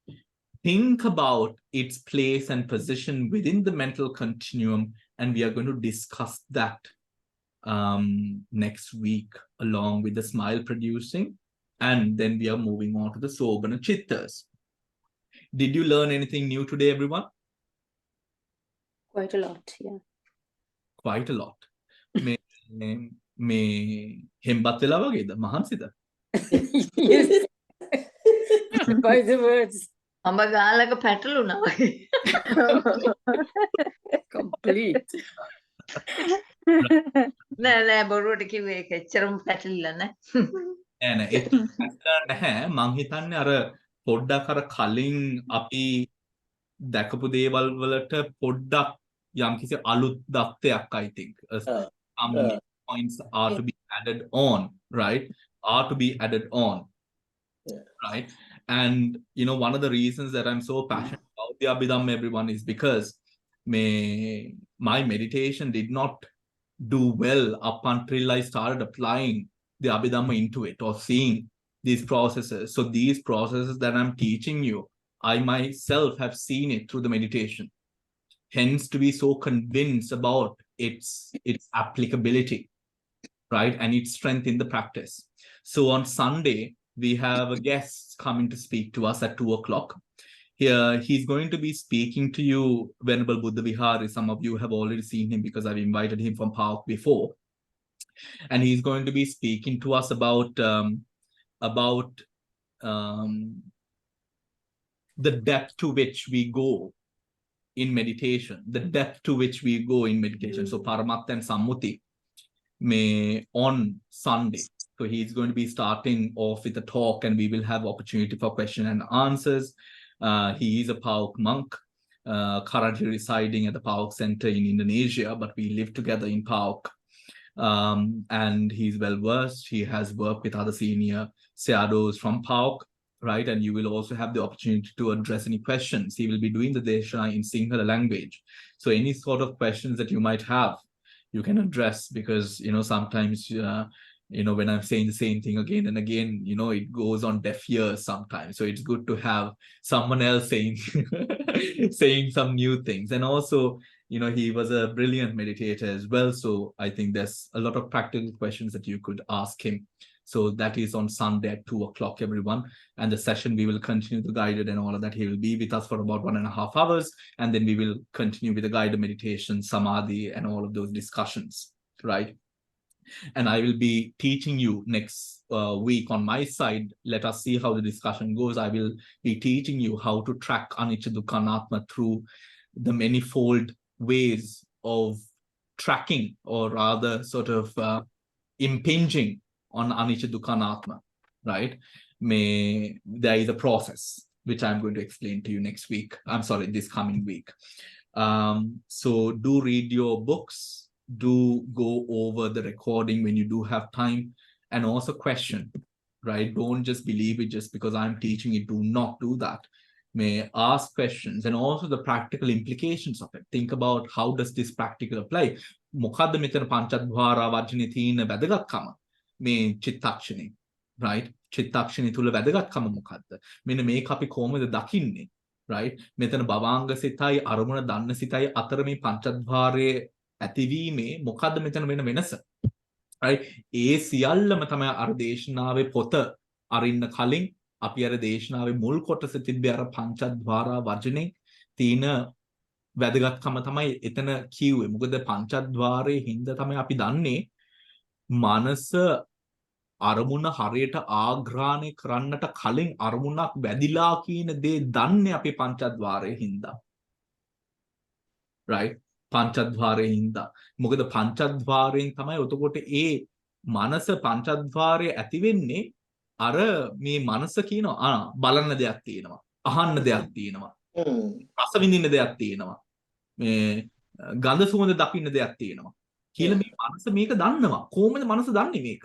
Think about its place and position within the mental continuum, and we are going to discuss that next week along with the smile producing, and then we are moving on to the Sobhana Chittas. Did you learn anything new today, everyone? Quite a lot, yeah. Quite a lot. Me hembat vela wageda mahansida. Yes. By the words. අඹ ගාලක පැටලුණා වගේ. Complete. නෑ බොරුවට කිව්වේ ඒක එච්චරම පැටලිලා නෑ. නෑ ඒක නැහැ. මං හිතන්නේ අර පොඩ්ඩක් අර කලින් අපි දැකපු දේවල් වලට පොඩ්ඩක් යම්කිසි අලුත් දත්තයක්, I think. Some points are to be added on, right? Are to be added on, right? And, you know, one of the reasons that I'm so passionate about the Abhidhamma, everyone, is because my meditation did not do well up until I started applying the Abhidhamma into it or seeing these processes. So these processes that I'm teaching you, I myself have seen it through the meditation. Hence to be so convinced about its applicability, right? And its strength in the practice. So on Sunday, we have a guest coming to speak to us at 2 o'clock. Here, he's going to be speaking to you, Venerable Buddha Vihari. Some of you have already seen him because I've invited him from Park before. And he's going to be speaking to us about the depth to which we go in meditation, the depth to which we go in meditation. So Paramatta and Sammuti on Sunday. So he's going to be starting off with a talk, and we will have opportunity for question and answers. He is a PAOK monk, currently residing at the PAOK Centre in Indonesia, but we live together in PAOK. And he's well versed. He has worked with other senior Sayadaws from PAOK, right? And you will also have the opportunity to address any questions. He will be doing the Deshana in Sinhala language. So any sort of questions that you might have, you can address, because, you know, sometimes, you know, when I'm saying the same thing again and again, you know, it goes on deaf ears sometimes. So it's good to have someone else saying, saying some new things. And also, you know, he was a brilliant meditator as well. So I think there's a lot of practical questions that you could ask him. So that is on Sunday at 2 o'clock, everyone. And the session, we will continue the guided and all of that. He will be with us for about 1.5 hours. And then we will continue with the guided meditation, samadhi, and all of those discussions, right? And I will be teaching you next week on my side. Let us see how the discussion goes. I will be teaching you how to track anicca dukkha anattama through the manifold ways of tracking, or rather sort of impinging on anicca dukkha anattama, right? There is a process which I'm going to explain to you next week. I'm sorry, this coming week. So do read your books, do go over the recording when you do have time, and also question, right? Don't just believe it just because I'm teaching it. Do not do that. May ask questions, and also the practical implications of it. Think about how does this practical apply? Mokadda metan panchadvara vajjane thina වැදගත්කම මේ චිත්තක්ෂණේ, right? චිත්තක්ෂණේ තුල වැදගත්කම මොකද්ද? මෙන්න මේක අපි කොහොමද දකින්නේ? Right? මෙතන භවාංග සිතයි අරමුණ දන්න සිතයි අතර මේ පංචද්වාරයේ ඇතිවීමේ මොකද්ද මෙතන වෙන වෙනස? Right? ඒ සියල්ලම තමයි අර දේශනාවේ පොත අරින්න කලින් අපි අර දේශනාවේ මුල් කොටස තිබ්බේ අර පංචද්වාරා වචනේ තියෙන වැදගත්කම තමයි එතන කිව්වේ. මොකද පංචද්වාරයේ හින්දා තමයි අපි දන්නේ මනස අරමුණ හරියට ආග්‍රහණය කරන්නට කලින් අරමුණක් වැදිලා කියන දේ දන්නේ අපි පංචද්වාරයේ හින්දා. right? පංචද්වාරයේ හින්දා. මොකද පංචද්වාරයෙන් තමයි එතකොට ඒ මනස පංචද්වාරයේ ඇති වෙන්නේ අර මේ මනස කියනවා බලන්න දෙයක් තියෙනවා, අහන්න දෙයක් තියෙනවා, රස විඳින්න දෙයක් තියෙනවා, මේ ගඳ සුවඳ දකින්න දෙයක් තියෙනවා කියලා මේ මනස මේක දන්නවා. කොහොමද මනස දන්නේ මේක?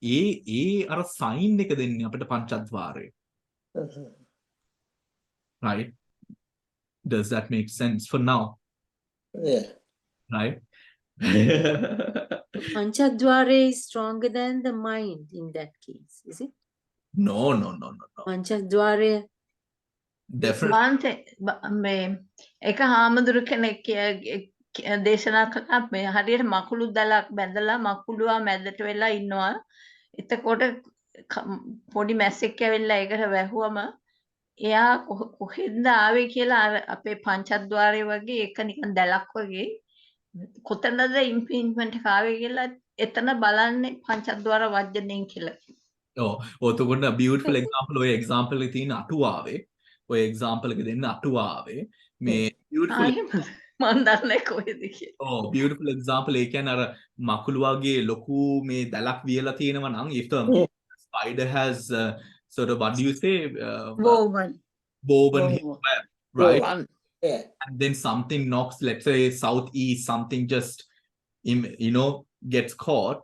ඒ අර සයින් එක දෙන්නේ අපිට පංචද්වාරය. Right? Does that make sense for now? Yeah. Right? Panchadwara is stronger than the mind in that case, is it? No. Panchadwara. Definitely. මේ එක හාමුදුරු කෙනෙක් දේශනා කළා මේ හරියට මකුළු දලක් බැඳලා මකුළුවා මැදට වෙලා ඉන්නවා. එතකොට පොඩි මැස්සෙක් ඇවිල්ලා ඒකට වැහුවම එයා කොහෙන්ද ආවේ කියලා අපේ පංචද්වාරය වගේ ඒක නිකන් දැලක් වගේ කොතනද ඉම්පින්මන්ට් එක ආවේ කියලා එතන බලන්නේ පංචද්වාර වජ්ජණයෙන් කියලා. ඔතකොට beautiful example ඔය example එකේ තියෙන අටුවාවේ ඔය example එක දෙන්න අටුවාවේ මේ beautiful මන් දන්නේ කොහෙද කියලා. beautiful example ඒ කියන්නේ අර මකුළුවාගේ ලොකු මේ දැලක් වියලා තියෙනවා නම් if the spider has sort of what do you say woven his web, right? Yeah. And then something knocks, let's say southeast, something just gets caught.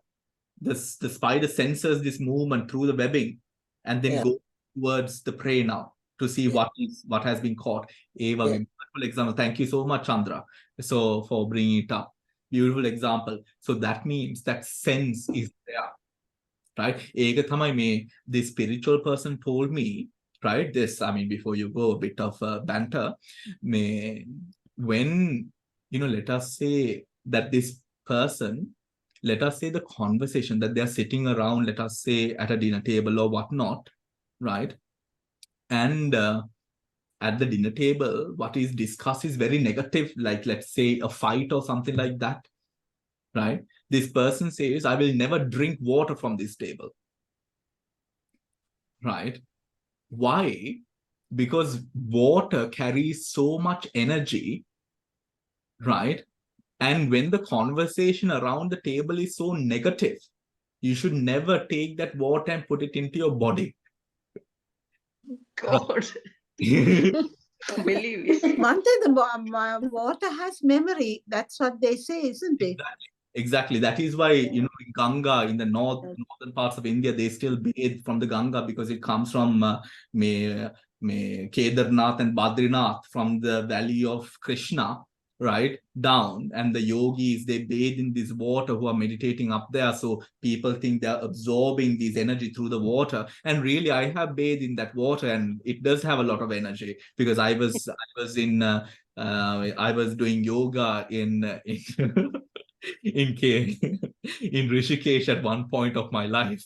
The spider senses this movement through the webbing and then goes towards the prey now to see what has been caught. Beautiful example. Thank you so much, Chandra, for bringing it up. Beautiful example. So that means that sense is there, right? This spiritual person told me, right? This, I mean, before you go, a bit of banter. When, let us say that this person, let us say the conversation that they are sitting around, let us say at a dinner table or whatnot, right? And at the dinner table, what is discussed is very negative, like let's say a fight or something like that, right? This person says, I will never drink water from this table, right? Why? Because water carries so much energy, right? And when the conversation around the table is so negative, you should never take that water and put it into your body. God. Believe it. The water has memory. That's what they say, isn't it? Exactly. That is why, in Ganga, in the northern parts of India, they still bathe from the Ganga because it comes from Kedarnath and Badrinath, from the valley of Krishna, right, down. And the yogis, they bathe in this water who are meditating up there. So people think they're absorbing this energy through the water. And really, I have bathed in that water and it does have a lot of energy because I was doing yoga in Rishikesh at one point of my life.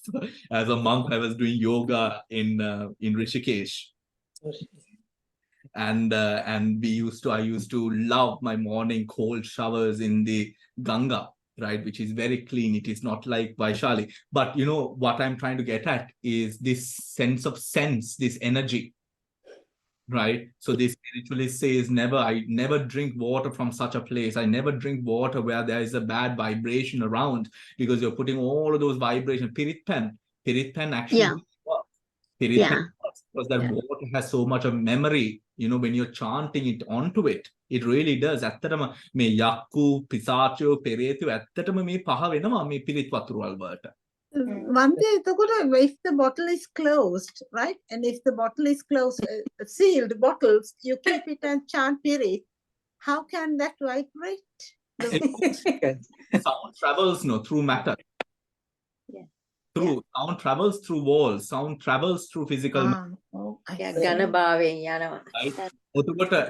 As a monk, I was doing yoga in Rishikesh. And I used to love my morning cold showers in the Ganga, right? Which is very clean. It is not like Vaishali. But you know, what I'm trying to get at is this sense of sense, this energy, right? So this spiritualist says, I never drink water from such a place. I never drink water where there is a bad vibration around, because you're putting all of those vibrations. Pirit pen actually works. Pirit pen works because that water has so much of memory. You know, when you're chanting it onto it, it really does. ඇත්තටම මේ යක්කු, පිසාචෝ, පෙරේතෝ ඇත්තටම මේ පහ වෙනවා මේ පිරිත් වතුර වලට. One day, if the bottle is closed, right? And if the bottle is closed, sealed bottles, you keep it and chant Pirit, how can that vibrate? Sound travels through matter. Sound travels through walls. Sound travels through physical matter. Right?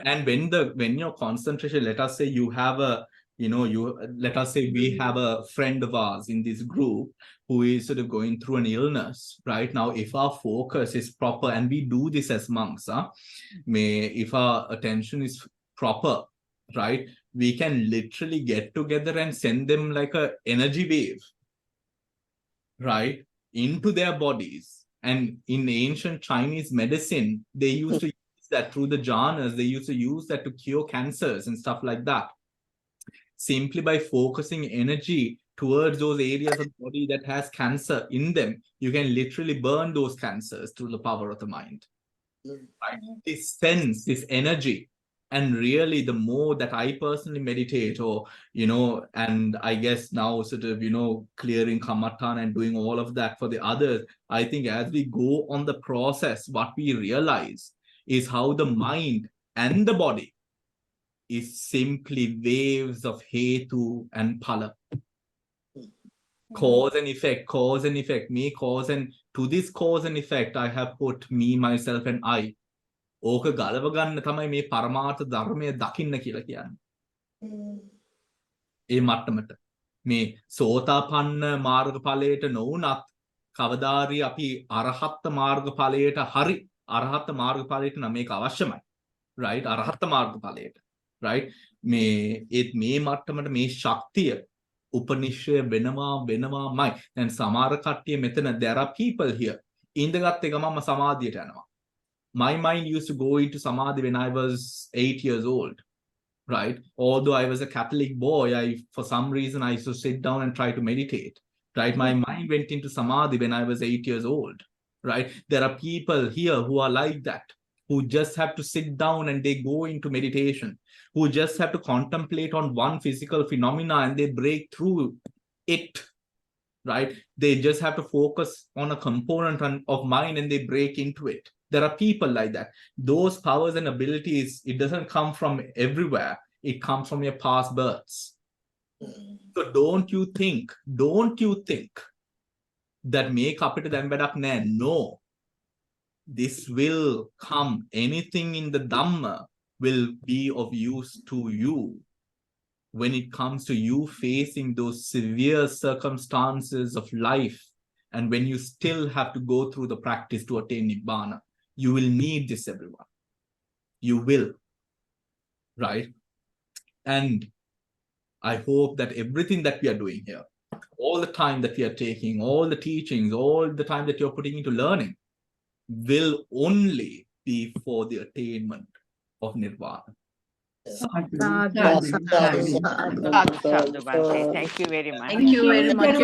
And when your concentration, let us say you have a, let us say we have a friend of ours in this group who is sort of going through an illness, right? Now, if our focus is proper, and we do this as monks, if our attention is proper, right, we can literally get together and send them like a energy wave, right, into their bodies. And in ancient Chinese medicine, they used to use that through the jhanas. They used to use that to cure cancers and stuff like that. Simply by focusing energy towards those areas of the body that has cancer in them, you can literally burn those cancers through the power of the mind. Right? This sense, this energy. And really, the more that I personally meditate, or, and I guess now sort of, clearing Kamatan and doing all of that for the others, I think as we go on the process, what we realize is how the mind and the body is simply waves of Hetu and Phala. Cause and effect, me cause, and to this cause and effect, I have put me, myself, and I. ඕක ගලව ගන්න තමයි මේ පරමාර්ථ ධර්මය දකින්න කියලා කියන්නේ. ඒ මට්ටමට මේ සෝතාපන්න මාර්ගඵලයට නොවුනත් කවදාරි අපි අරහත් මාර්ගඵලයට හරි අරහත් මාර්ගඵලයට නම් මේක අවශ්‍යමයි. right? අරහත් මාර්ගඵලයට. right? මේ මට්ටමට මේ ශක්තිය උපනිශ්‍රය වෙනවාමයි. දැන් සමහර කට්ටිය මෙතන there are people here. ඉඳගත් එක මම සමාධියට යනවා. My mind used to go into Samadhi when I was 8 years old, right? Although I was a Catholic boy, for some reason, I used to sit down and try to meditate, right? My mind went into Samadhi when I was 8 years old, right? There are people here who are like that, who just have to sit down and they go into meditation, who just have to contemplate on one physical phenomena and they break through it, right? They just have to focus on a component of mind and they break into it. There are people like that. Those powers and abilities, it doesn't come from everywhere. It comes from your past births. So don't you think that make අපිට දැන් වැඩක් නෑ. No. This will come. Anything in the Dhamma will be of use to you when it comes to you facing those severe circumstances of life, and when you still have to go through the practice to attain Nibbana. You will need this, everyone. You will, right? And I hope that everything that we are doing here, all the time that we are taking, all the teachings, all the time that you're putting into learning, will only be for the attainment of Nirvana. Thank you very much. Thank you very much.